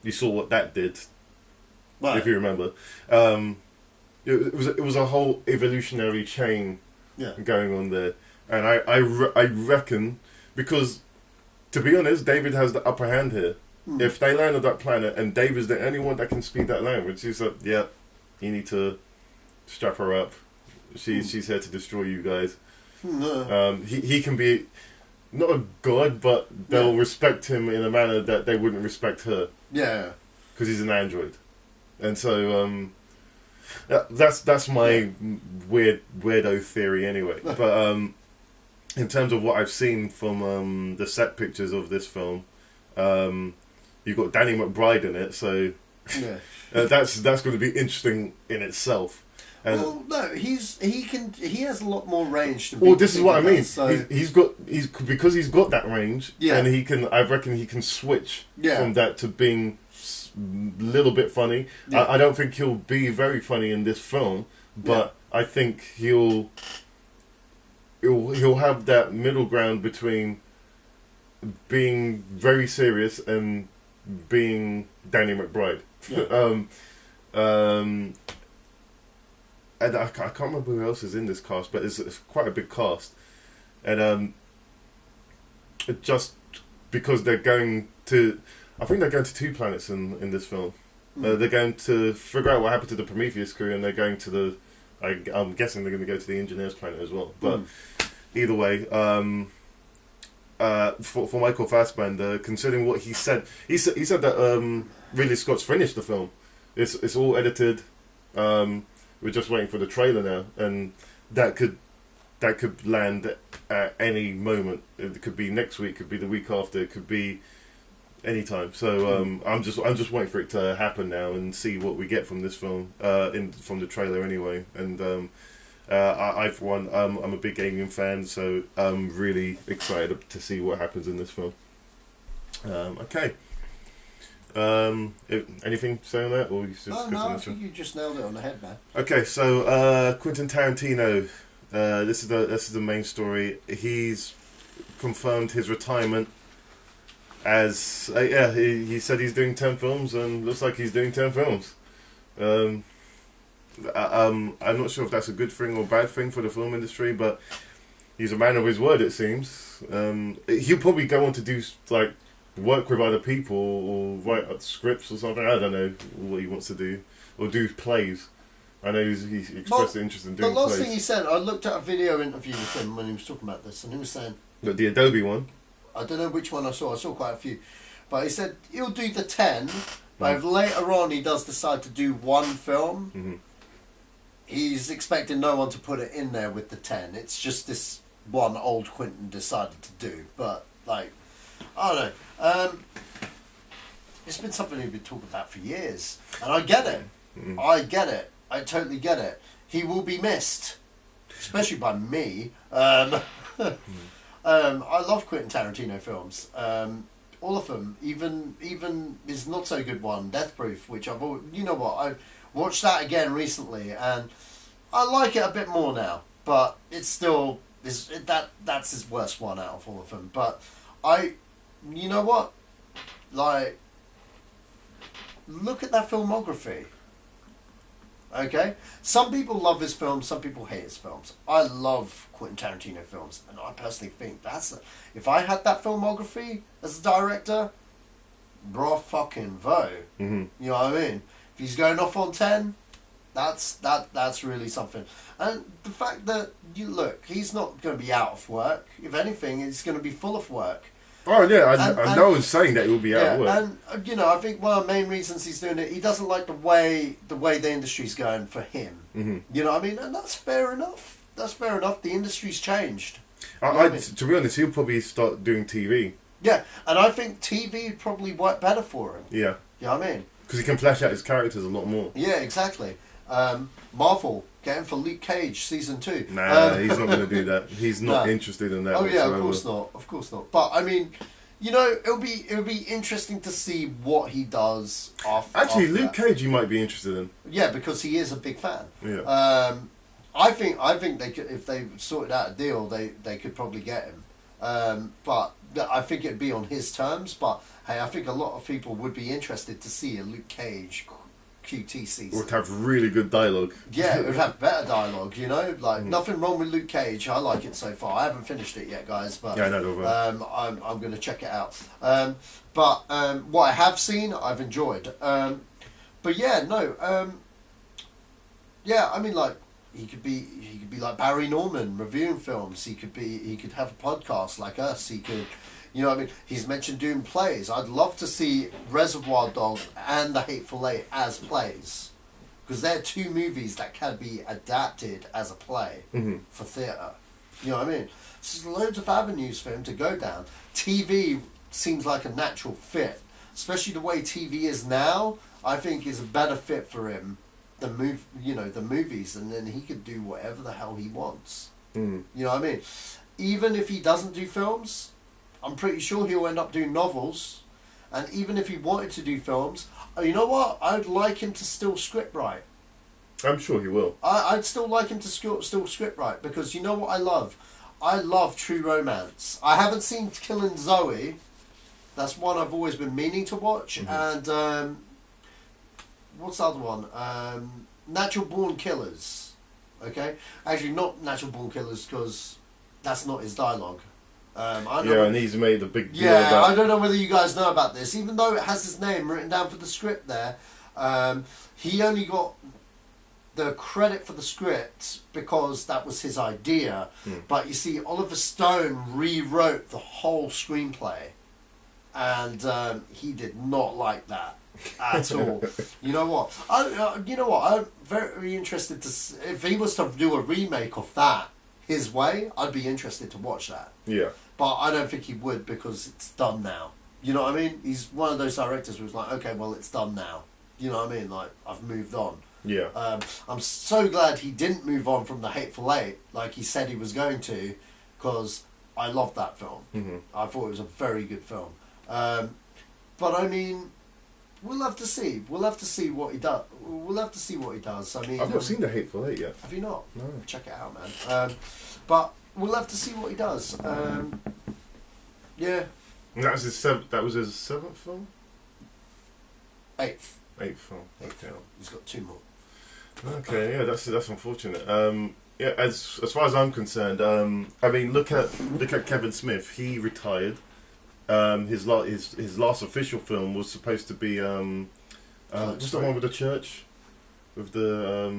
you saw what that did, right. If you remember. It was a whole evolutionary chain going on there, and I reckon, because to be honest, David has the upper hand here. If they land on that planet and David's the only one that can speak that language, he's like, yeah, you need to strap her up. She's here to destroy you guys. He can be not a god, but they'll respect him in a manner that they wouldn't respect her. Yeah, because he's an android, and so that's my weirdo theory anyway. But in terms of what I've seen from the set pictures of this film, you've got Danny McBride in it, so that's going to be interesting in itself. Well, no, he has a lot more range to be. Well, this is what I mean. So Because he's got that range, and I reckon he can switch from that to being a little bit funny. I don't think he'll be very funny in this film, but I think he'll have that middle ground between being very serious and being Danny McBride. And I can't remember who else is in this cast, but it's quite a big cast. And just because they're going to... I think they're going to 2 planets in this film. They're going to figure out what happened to the Prometheus crew, and they're going to the... I'm guessing they're going to go to the Engineers planet as well. But either way, for Michael Fassbender, considering what he said that Ridley Scott's finished the film. It's all edited. We're just waiting for the trailer now, and that could land at any moment. It could be next week, could be the week after, it could be any time. So I'm just waiting for it to happen now and see what we get from this film, from the trailer anyway. And for one, I'm a big Alien fan, so I'm really excited to see what happens in this film. Okay. Anything to say on that, or you just I think you just nailed it on the head, man. Okay, so Quentin Tarantino, this is the main story. He's confirmed his retirement as he said he's doing 10 films, and looks like he's doing 10 films. I'm not sure if that's a good thing or bad thing for the film industry, but he's a man of his word, it seems. He'll probably go on to do work with other people or write scripts or something. I don't know what he wants to do, or do plays. I know he expressed interest in doing plays. The last thing he said, I looked at a video interview with him when he was talking about this, and he was saying... The Adobe one? I don't know which one I saw quite a few. But he said he'll do the 10, but if later on he does decide to do one film, he's expecting no one to put it in there with the 10. It's just this one old Quentin decided to do. But, I don't know. It's been something we've been talking about for years, and I get it. I get it. I totally get it. He will be missed, especially by me. I love Quentin Tarantino films. All of them, even his not so good one, Death Proof, which I've watched that again recently, and I like it a bit more now. But it's still that's his worst one out of all of them. But you know what? Look at that filmography. Okay? Some people love his films, some people hate his films. I love Quentin Tarantino films, and I personally think if I had that filmography as a director, bravo fucking vo. You know what I mean? If he's going off on 10, That's really something. And the fact that he's not going to be out of work. If anything, he's going to be full of work. Oh yeah, no one's saying that he'll be out of work. And I think one of the main reasons he's doing it, he doesn't like the way the industry's going for him. Mm-hmm. You know what I mean? And that's fair enough. That's fair enough. The industry's changed. To be honest, he'll probably start doing TV. Yeah, and I think TV would probably work better for him. Yeah. You know what I mean? Because he can flesh out his characters a lot more. Yeah, exactly. Marvel, get him for Luke Cage season 2. Nah, he's not going to do that. He's not interested in that. Oh yeah, whatsoever. of course not. But I mean, it'll be interesting to see what he does after. Actually, Luke Cage, you might be interested in. Yeah, because he is a big fan. Yeah. I think they could, if they sorted out a deal, they could probably get him. But I think it'd be on his terms. But hey, I think a lot of people would be interested to see a Luke Cage QT season. Would have really good dialogue. Yeah, it would have better dialogue, nothing wrong with Luke Cage. I like it so far. I haven't finished it yet, guys, but yeah, I know, I'm going to check it out. But what I have seen, I've enjoyed. But yeah, no, yeah, I mean, like he could be like Barry Norman reviewing films. He could have a podcast like us. He could. You know what I mean? He's mentioned doing plays. I'd love to see Reservoir Dogs and The Hateful Eight as plays. Because they're two movies that can be adapted as a play for theatre. You know what I mean? So there's loads of avenues for him to go down. TV seems like a natural fit. Especially the way TV is now, I think is a better fit for him than the movies. And then he could do whatever the hell he wants. You know what I mean? Even if he doesn't do films, I'm pretty sure he'll end up doing novels. And even if he wanted to do films, you know what? I'd like him to still script write. I'm sure he will. I'd still like him to still script write, because you know what I love? I love true romance. I haven't seen Killin' Zoe. That's one I've always been meaning to watch. And what's the other one? Natural Born Killers. Okay? Actually, not Natural Born Killers, because that's not his dialogue. And he's made a big deal about... I don't know whether you guys know about this. Even though it has his name written down for the script there, he only got the credit for the script because that was his idea. But you see, Oliver Stone rewrote the whole screenplay, and he did not like that at all. You know what? I'm very interested to see, if he was to do a remake of that his way, I'd be interested to watch that. Yeah. But I don't think he would, because it's done now. You know what I mean? He's one of those directors who's like, okay, well, it's done now. You know what I mean? Like, I've moved on. Yeah. I'm so glad he didn't move on from The Hateful Eight like he said he was going to, because I loved that film. I thought it was a very good film. But I mean, we'll have to see. We'll have to see what he does. We'll have to see what he does. I mean, I've not seen The Hateful Eight yet. Have you not? No. Check it out, man. But we'll have to see what he does. Yeah. And that was his seventh film? Eighth film. Okay. He's got 2 more. Okay, yeah, that's unfortunate. Yeah, as far as I'm concerned, I mean, look at Kevin Smith. He retired. His last official film was supposed to be what's the one with the church, with the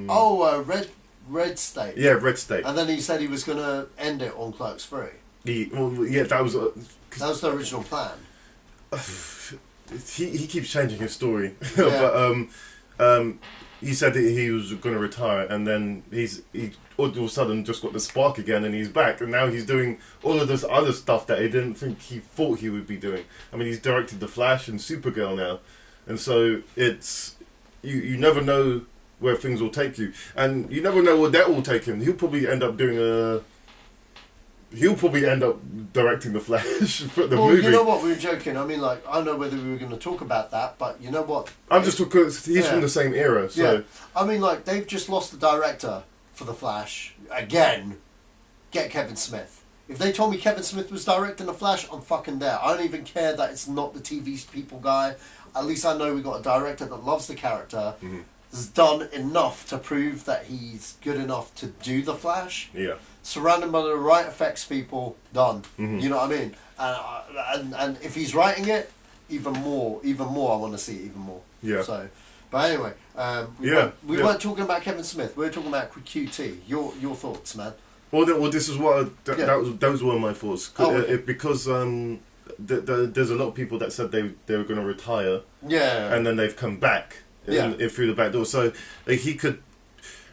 Red State. Yeah, Red State. And then he said he was going to end it on Clerks 3. That was the original plan. He keeps changing his story, but he said that he was going to retire, and then he all of a sudden just got the spark again, and he's back, and now he's doing all of this other stuff that he didn't think he thought he would be doing. I mean, he's directed The Flash and Supergirl now, and so it's you never know where things will take you, and you never know where that will take him. He'll probably end up directing The Flash for the movie. You know what, we were joking. I mean, like, I don't know whether we were going to talk about that, but you know what? I'm just talking, he's from the same era, so... Yeah. I mean, like, they've just lost the director for The Flash. Again, get Kevin Smith. If they told me Kevin Smith was directing The Flash, I'm fucking there. I don't even care that it's not the TV people guy. At least I know we got a director that loves the character, has done enough to prove that he's good enough to do The Flash. Yeah. Surrounded by the right effects people, done. You know what I mean? And if he's writing it, even more I want to see it even more. Yeah. So, But anyway, we weren't talking about Kevin Smith. We were talking about QT. Your thoughts, man. Well, this is what those were my thoughts. Because there's a lot of people that said they were going to retire. Yeah. And then they've come back. Through the back door. So he could.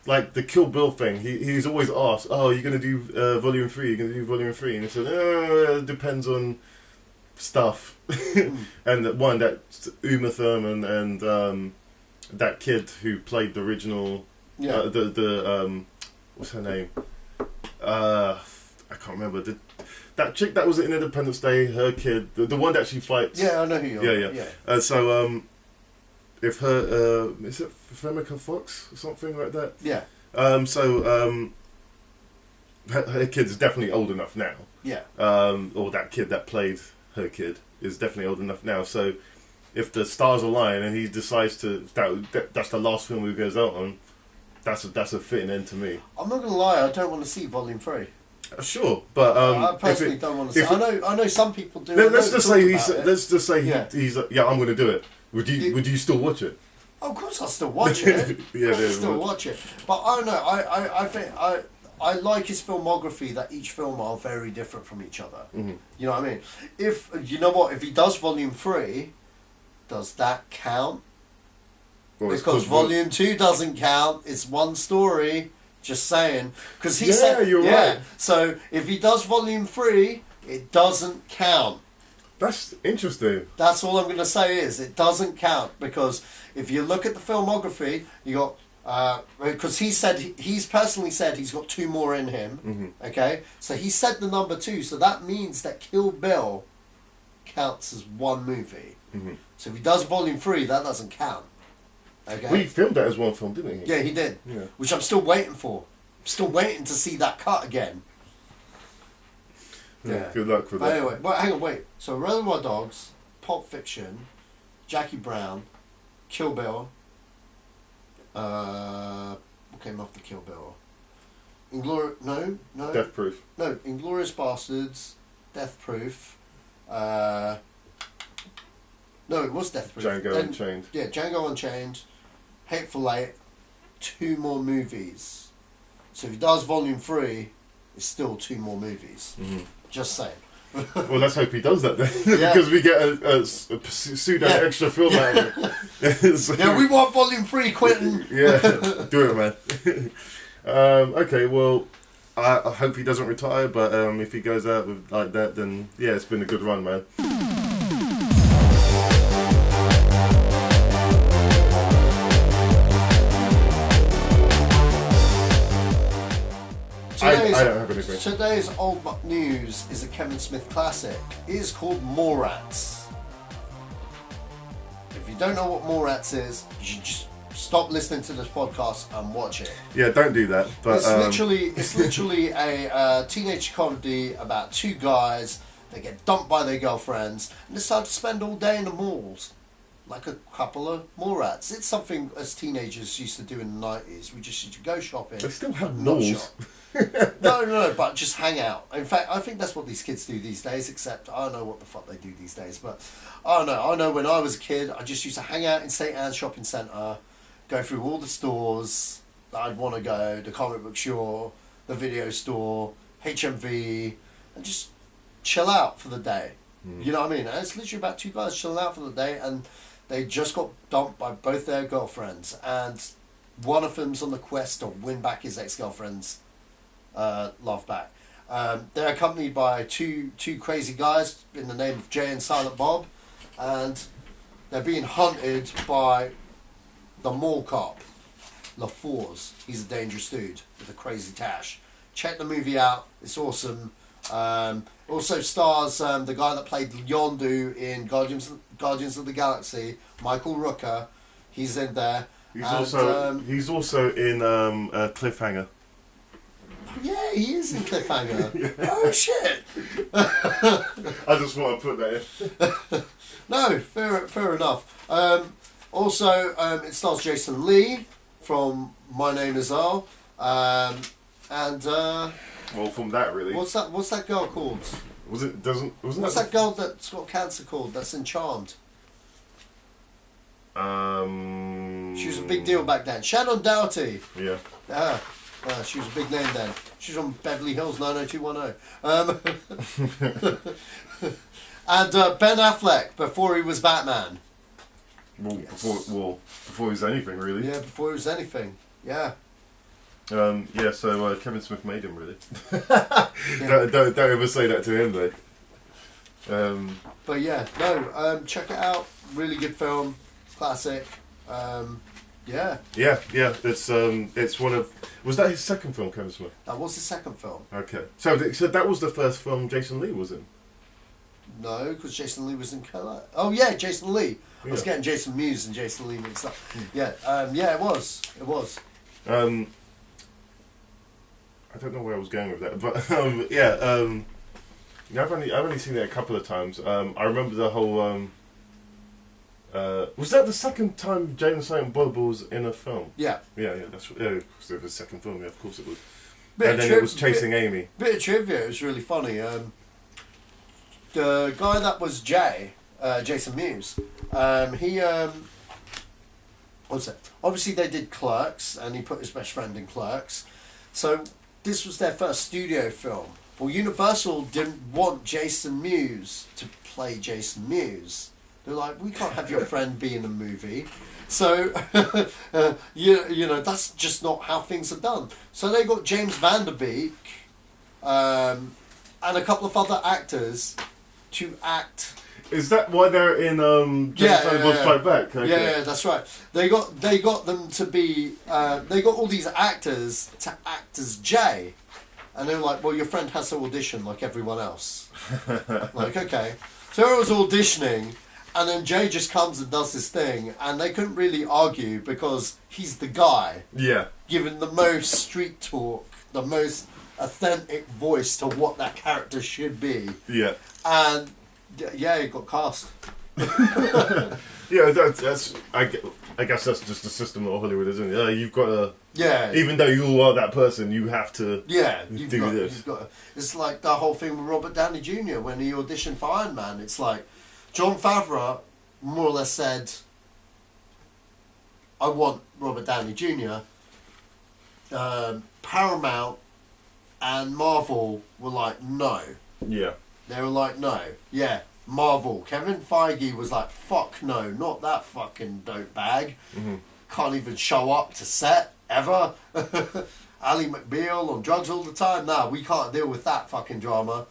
Like the Kill Bill thing, he's always asked, "Oh, you're gonna do Volume 3? You're gonna do Volume 3?" And he said, "It depends on stuff." And that Uma Thurman and that kid who played the original, what's her name? I can't remember. That chick that was in Independence Day, her kid, the one that she fights. Yeah, I know who you are. Yeah. So if her is it Femika Fox or something like that? Yeah. Her kid's definitely old enough now. Yeah. Or that kid that played her kid is definitely old enough now. So if the stars align and he decides to that's the last film he goes out on, that's a fitting end to me. I'm not gonna lie, I don't want to see Volume 3. Sure, but I personally don't want to see. I know some people do. Let's just say he's I'm going to do it. Would you still watch it? Oh, of course, I'll still watch it. Watch it. But I don't know. I think I like his filmography. That each film are very different from each other. Mm-hmm. You know what I mean? If he does Volume 3, does that count? Well, because Volume 2 doesn't count. It's one story. Just saying. Because he said, you're right. So if he does Volume 3, it doesn't count. That's interesting. That's all I'm going to say is it doesn't count, because if you look at the filmography, you got because he's personally said he's got 2 more in him. Mm-hmm. Okay, so he said the number 2, so that means that Kill Bill counts as one movie. Mm-hmm. So if he does Volume 3, that doesn't count. Okay. Well, he filmed that as one film, didn't he? Yeah, he did. Yeah. Which I'm still waiting for. I'm still waiting to see that cut again. Yeah. Good luck with that. Anyway, hang on, wait. So Reservoir Dogs, Pulp Fiction, Jackie Brown, Kill Bill. What came after Kill Bill? No. Death Proof. No, Inglourious Bastards, Death Proof. No, it was Death Proof. Django Unchained. Yeah, Django Unchained, Hateful Eight, 2 more movies. So if he does Volume 3, it's still 2 more movies. Mm-hmm. Just saying. Well, let's hope he does that then, because we get a pseudo extra film out of it. So, we want Volume 3, Quentin. Do it, man. Okay, well, I hope he doesn't retire, but if he goes out with like that, then it's been a good run, man. I don't have anything. Today's Old Muck News is a Kevin Smith classic. It is called Mallrats. If you don't know what Mallrats is, you should just stop listening to this podcast and watch it. Yeah, don't do that. But it's literally a teenage comedy about 2 guys that get dumped by their girlfriends and decide to spend all day in the malls. Like a couple of Mallrats. It's something as teenagers used to do in the 90s. We just used to go shopping. They still have malls. No, but just hang out. In fact, I think that's what these kids do these days, except I don't know what the fuck they do these days. But I don't know. I know when I was a kid, I just used to hang out in St. Anne's Shopping Centre, go through all the stores that I'd want to go, the comic book store, the video store, HMV, and just chill out for the day. You know what I mean? And it's literally about 2 guys chilling out for the day, and they just got dumped by both their girlfriends, and one of them's on the quest to win back his ex-girlfriend's love back. They're accompanied by two crazy guys in the name of Jay and Silent Bob, and they're being hunted by the mall cop, LaFours. He's a dangerous dude with a crazy tash. Check the movie out. It's awesome. Also stars the guy that played Yondu in Guardians of the Galaxy, Michael Rooker. He's in there. He's also in Cliffhanger. Yeah, he is in Cliffhanger. Oh shit! I just want to put that in. No, fair enough. Also, it stars Jason Lee from My Name Is Earl, and well, from that really. What's that girl called? What's that girl that's got cancer called? That's in Charmed. She was a big deal back then. Shannon Doherty. Yeah. She was a big name then. She was on Beverly Hills 90210. And Ben Affleck before he was Batman. Well, before he was anything, really. Yeah, before he was anything. Yeah. So Kevin Smith made him, really. Don't ever say that to him, though. But yeah, no, check it out. Really good film. Classic. Yeah. Yeah. It's one of... Was that his second film, Kevin Smith? That was his second film. Okay. So that was the first film Jason Lee was in? No, because Jason Lee was in Color. Oh, yeah, Jason Lee. I was getting Jason Mewes and Jason Lee mixed up. Yeah, it was. It was. I don't know where I was going with that, but I've only seen it a couple of times. I remember the whole. Was that the second time Jane and Silent Bob was in a film? Yeah. Yeah. That's it was the second film. Yeah, of course it was. And then it was Chasing Amy. Bit of trivia. It was really funny. The guy that was Jason Mewes. He what's it? Obviously, they did Clerks, and he put his best friend in Clerks. So this was their first studio film. Well, Universal didn't want Jason Mewes to play Jason Mewes. They're like, we can't have your friend be in a movie. So, you know, that's just not how things are done. So they got James Van Der Beek and a couple of other actors to act. Is that why they're in Strike Back? Okay. Yeah, that's right. They got them to be. They got all these actors to act as Jay, and they were like, "Well, your friend has to audition like everyone else." Like, okay. So I was auditioning, and then Jay just comes and does his thing, and they couldn't really argue because he's the guy. Yeah. Given the most street talk, the most authentic voice to what that character should be. Yeah. And yeah, he got cast. Yeah, that's. I guess that's just the system of Hollywood, isn't it? You've got to. Yeah. Even though you are that person, you have to. Yeah. do this. It's like the whole thing with Robert Downey Jr. when he auditioned for Iron Man. It's like Jon Favreau more or less said, "I want Robert Downey Jr." Paramount and Marvel were like, "No." Yeah. They were like, "No, yeah, Marvel." Kevin Feige was like, "Fuck no, not that fucking dope bag. Mm-hmm. Can't even show up to set ever." Ally McBeal on drugs all the time. Nah, we can't deal with that fucking drama.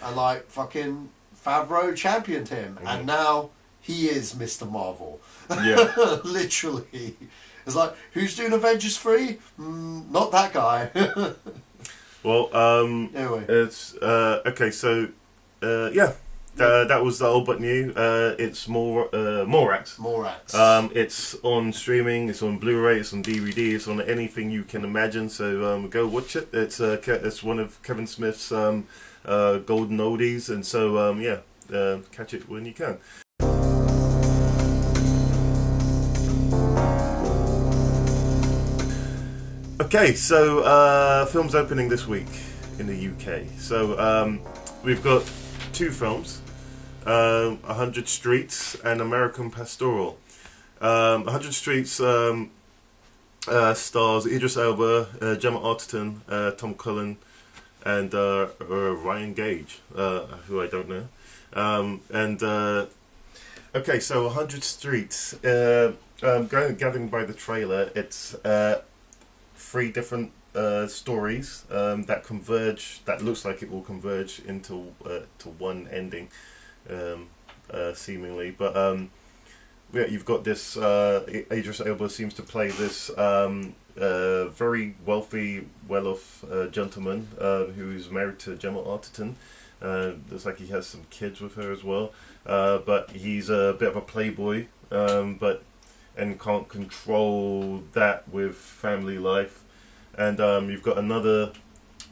And like fucking Favreau championed him, and now he is Mr. Marvel. Yeah, literally. It's like, who's doing Avengers 3? Not that guy. Well, anyway, it's okay. So, that was the old but new. It's Morax. Morax. It's on streaming. It's on Blu-ray. It's on DVD. It's on anything you can imagine. So go watch it. It's one of Kevin Smith's golden oldies, and so catch it when you can. Okay, so films opening this week in the UK. So we've got two films, 100 Streets and American Pastoral. 100 Streets stars Idris Elba, Gemma Arterton, Tom Cullen, and Ryan Gage, who I don't know. Okay, so 100 Streets. Gathering by the trailer, it's 3 different stories that converge. That looks like it will converge into to one ending, seemingly. But you've got this. Idris Elba seems to play this very wealthy, well-off gentleman who is married to Gemma Arterton. Looks like he has some kids with her as well. But he's a bit of a playboy, and can't control that with family life. And you've got another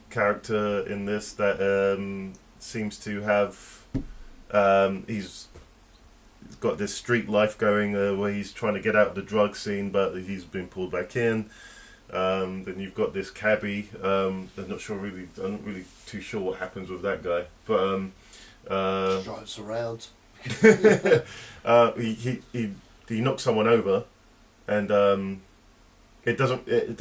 character in this that seems to have he's got this street life going where he's trying to get out of the drug scene, but he's been pulled back in. Then you've got this cabbie. I'm not really too sure what happens with that guy, but drives around. He knocks someone over, and it doesn't. I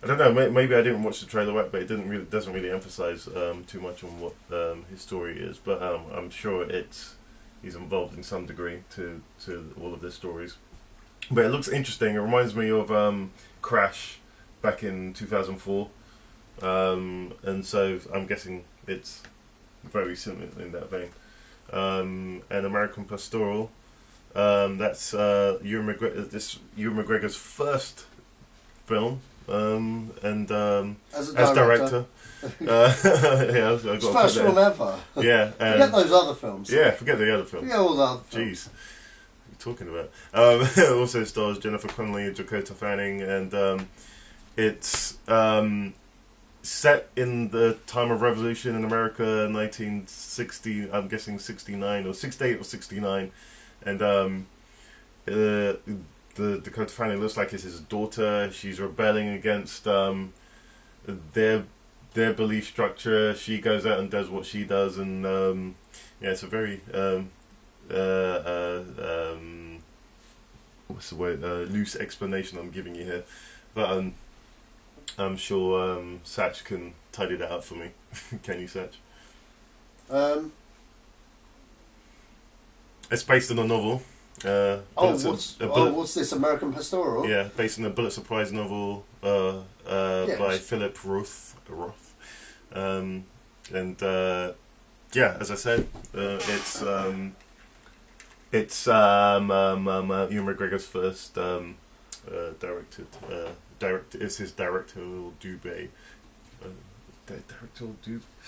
don't know. Maybe I didn't watch the trailer right, but it doesn't really emphasize too much on what his story is. But I'm sure he's involved in some degree to all of their stories. But it looks interesting. It reminds me of Crash back in 2004, and so I'm guessing it's very similar in that vein. And American Pastoral. That's Ewan McGregor's first film. And as director. Yeah, I got first film ever. Yeah, forget those other films. Yeah, forget the other films. Forget all the other films. Jeez, what are you talking about? It also stars Jennifer Connelly and Dakota Fanning, and it's set in the time of revolution in America, 1960. I'm guessing 69 or 68 or 69, and the Dakota Fanning looks like it's his daughter. She's rebelling against their belief structure. She goes out and does what she does, and yeah, it's a very what's the word? Loose explanation I'm giving you here, but I'm sure Sach can tidy that up for me. Can you, Sach? It's based on a novel. What's this, American Pastoral? Yeah, based on a Pulitzer Prize novel by Philip Roth. And yeah, as I said, it's Ewan McGregor's first directed. It's his directorial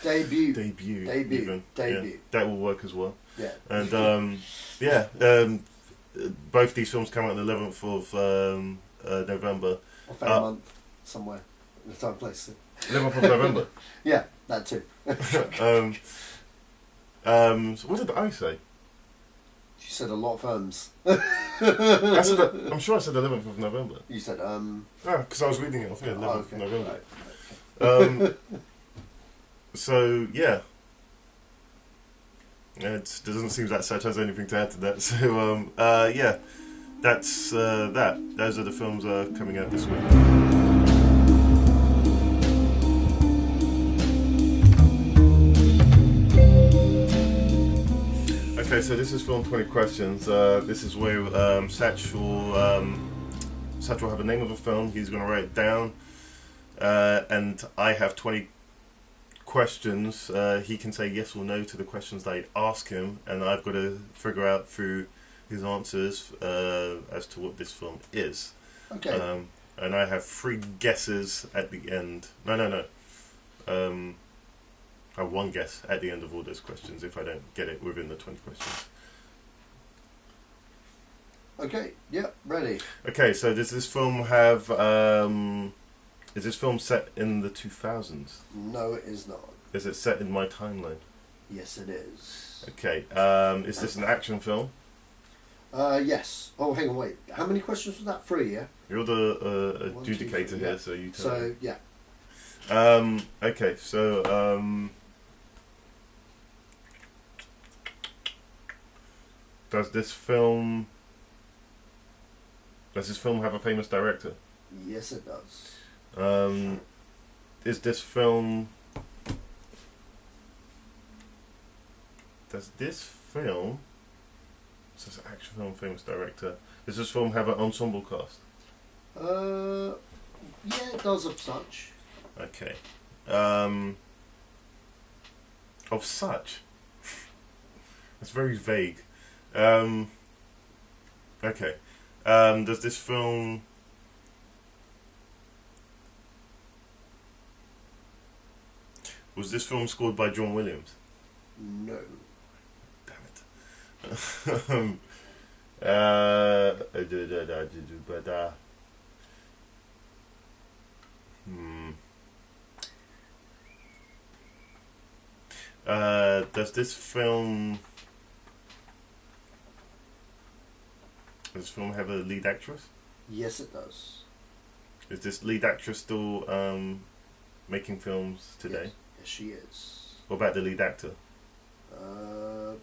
debut. Debut. Even. Yeah, that will work as well. Yeah. And yeah. Both these films come out on the 11th of November. A fair month, somewhere in the time place. 11th of November? Yeah, that too. So what did I say? You said a lot of films. I'm sure I said 11th of November. You said, because I was reading it off here, 11th of November. Right. So, yeah. It doesn't seem that Sach has anything to add to that. So, yeah, that's that. Those are the films coming out this week. Okay, so this is Film 20 Questions. This is where Sach will have a name of a film. He's going to write it down, and I have 20 questions. He can say yes or no to the questions that I ask him, and I've got to figure out through his answers as to what this film is. Okay. And I have 3 guesses at the end. No. I have 1 guess at the end of all those questions if I don't get it within the 20 questions. Okay. Yep. Ready. Okay. So does this film have? Is this film set in the 2000s? No, it is not. Is it set in my timeline? Yes, it is. Okay. Is this an action film? Yes. Oh, hang on, wait. How many questions was that? 3, yeah? You're the adjudicator 2, 3, here, yeah. so you tell me. So, yeah. Okay, so, does this film have a famous director? Yes, it does. Is this film... Does this film... So it's an action film, famous director. Does this film have an ensemble cast? Yeah, it does of such. Okay. Of such? That's very vague. Okay. Does this film... Was this film scored by John Williams? No. Damn it. Does this film have a lead actress? Yes, it does. Is this lead actress still making films today? Yes, she is. What about the lead actor?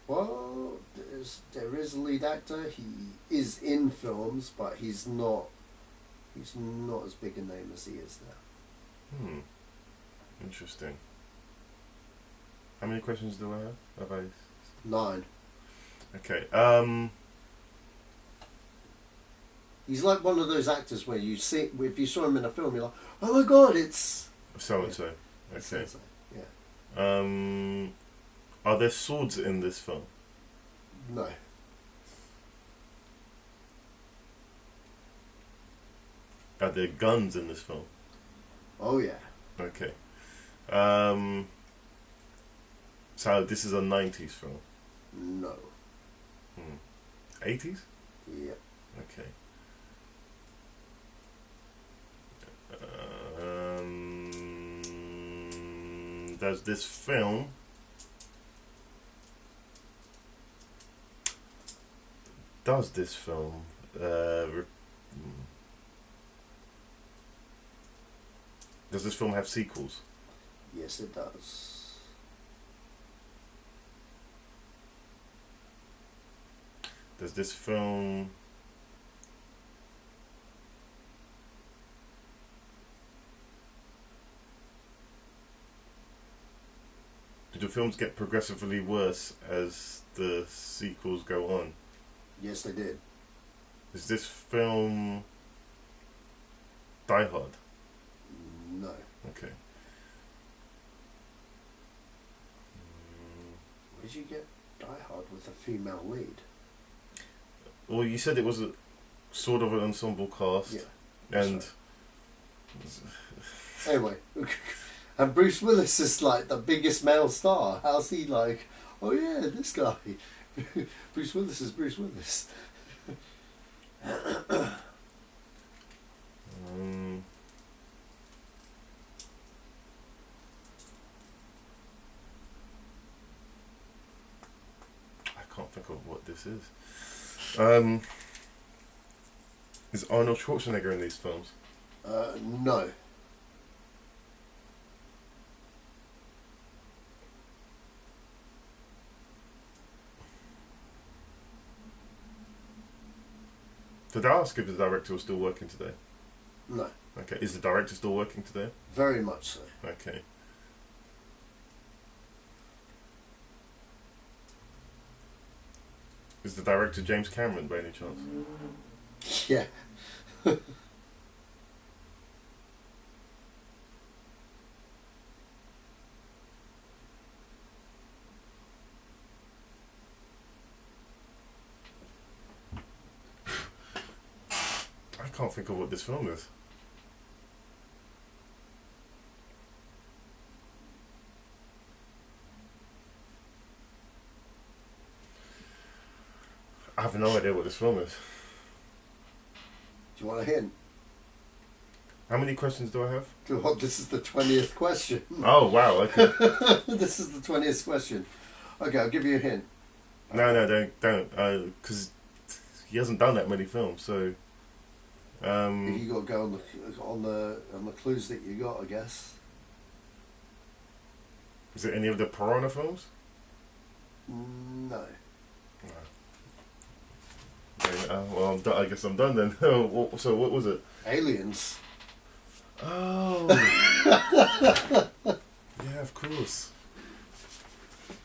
Well, there is a lead actor. He is in films, but he's not He's not as big a name as he is now. Interesting. How many questions do I have? Have I... 9. Okay. He's like one of those actors where you see, if you saw him in a film, you're like, oh my god, it's... So and so. Okay. So-and-so. Yeah. Are there swords in this film? No. Are there guns in this film? Oh yeah. Okay. So this is a 90s film? No. 80s? Yep. Okay. Does this film does this film have sequels? Yes, it does. Does this film do the films get progressively worse as the sequels go on? Yes, they did. Is this film Die Hard? No. Okay. Where did you get Die Hard with a female lead? Well, you said it was a sort of an ensemble cast. Yeah. And anyway, and Bruce Willis is like the biggest male star. How's he like? Oh yeah, this guy. Bruce Willis is Bruce Willis. I can't think of what this is. Is Arnold Schwarzenegger in these films? No. Did I ask if the director was still working today? No. Okay. Is the director still working today? Very much so. Okay. Is the director James Cameron by any chance? Yeah. I can't think of what this film is. I have no idea what this film is. Do you want a hint? How many questions do I have? Well, this is the 20th question. Oh, wow, okay. This is the 20th question. Okay, I'll give you a hint. No, don't. Because he hasn't done that many films, so... You got to go on the clues that you got, I guess. Is it any of the Piranha films? No. Okay, well, I guess I'm done then. So what was it? Aliens. Oh. Yeah, of course.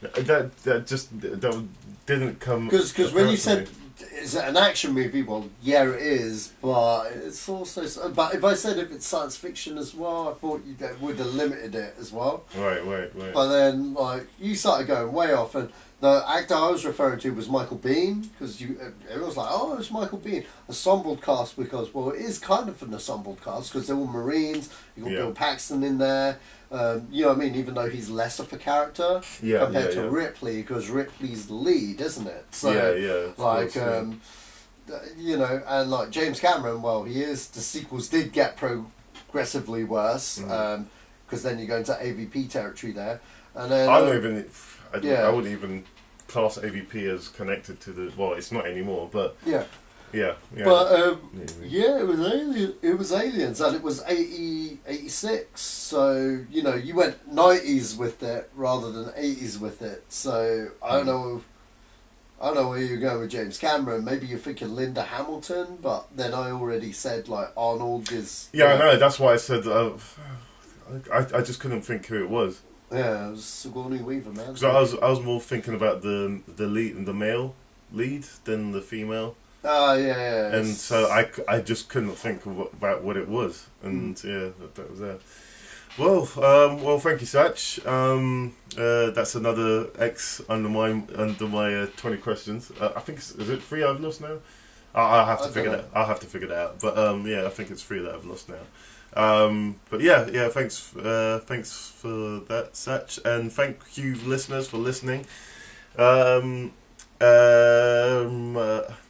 That didn't come. Because when you said, is it an action movie? Well, yeah, it is, but it's also. But if I said if it's science fiction as well, I thought you would have limited it as well. Right. But then, like, you started going way off, and the actor I was referring to was Michael Biehn, because everyone's like, oh, it's Michael Biehn. Ensemble cast, because, well, it is kind of an ensemble cast, because they're all Marines. You got Bill Paxton in there. You know what I mean? Even though he's less of a character compared to Ripley, because Ripley's the lead, isn't it? So, like, you know, and like James Cameron, well, he is. The sequels did get progressively worse, because then you go into AVP territory there, and then I wouldn't even class AVP as connected to the. Well, it's not anymore, but yeah. But it was Aliens, and it was 86. So you know, you went 90s with it rather than 80s with it. So I don't know. I know where you're going with James Cameron. Maybe you're thinking Linda Hamilton, but then I already said like Arnold is. Yeah, I know. That's why I said I just couldn't think who it was. Yeah, it was Sigourney Weaver, man. So I was more thinking about the lead, the male lead, than the female. Oh yeah. And so I just couldn't think about what it was, and yeah, that was it. Well, thank you, Sach. That's another X under my 20 questions. I think is it 3 I've lost now? I'll have to figure that. I'll have to figure that out. But yeah, I think it's 3 that I've lost now. But yeah. Thanks for that, Sach, and thank you, listeners, for listening.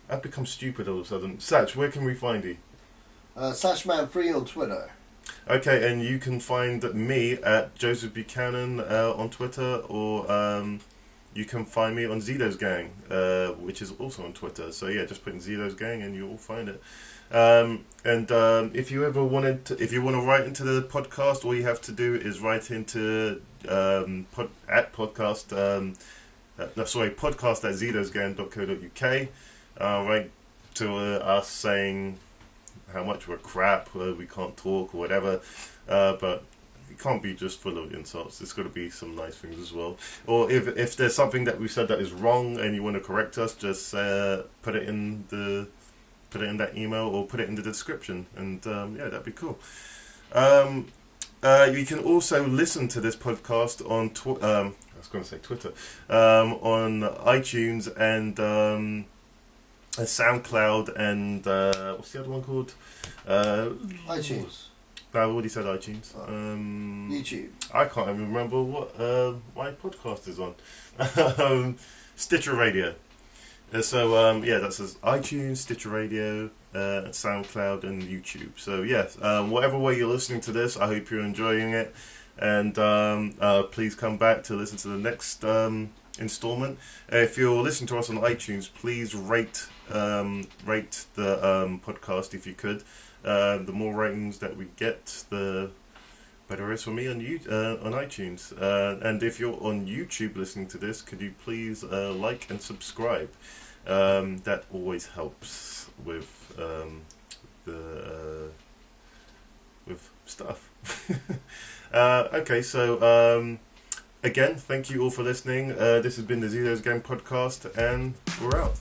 I've become stupid all of a sudden. Sach, where can we find you? Sachman3 on Twitter. Okay, and you can find me at Joseph Buchanan on Twitter, or you can find me on Zedos Gang, which is also on Twitter. So yeah, just put in Zedos Gang and you'll find it. And if you ever if you want to write into the podcast, all you have to do is write into podcast at zedosgang.co.uk. Write to us saying how much we're crap, we can't talk or whatever, but it can't be just full of insults. There's got to be some nice things as well. Or if there's something that we said that is wrong and you want to correct us, just put it in that email or put it in the description, and yeah, that'd be cool. You can also listen to this podcast on I was going to say Twitter, on iTunes and SoundCloud, and what's the other one called? iTunes. I've already said iTunes. YouTube. I can't even remember what my podcast is on. Stitcher Radio. So yeah, that's iTunes, Stitcher Radio, SoundCloud, and YouTube. So yeah, whatever way you're listening to this, I hope you're enjoying it, and please come back to listen to the next installment. If you're listening to us on iTunes, please rate the podcast if you could. The more ratings that we get, the better it is for me on iTunes. And if you're on YouTube listening to this, could you please like and subscribe? That always helps with with stuff. Okay, so again, thank you all for listening. This has been the Zedos Game Podcast, and we're out.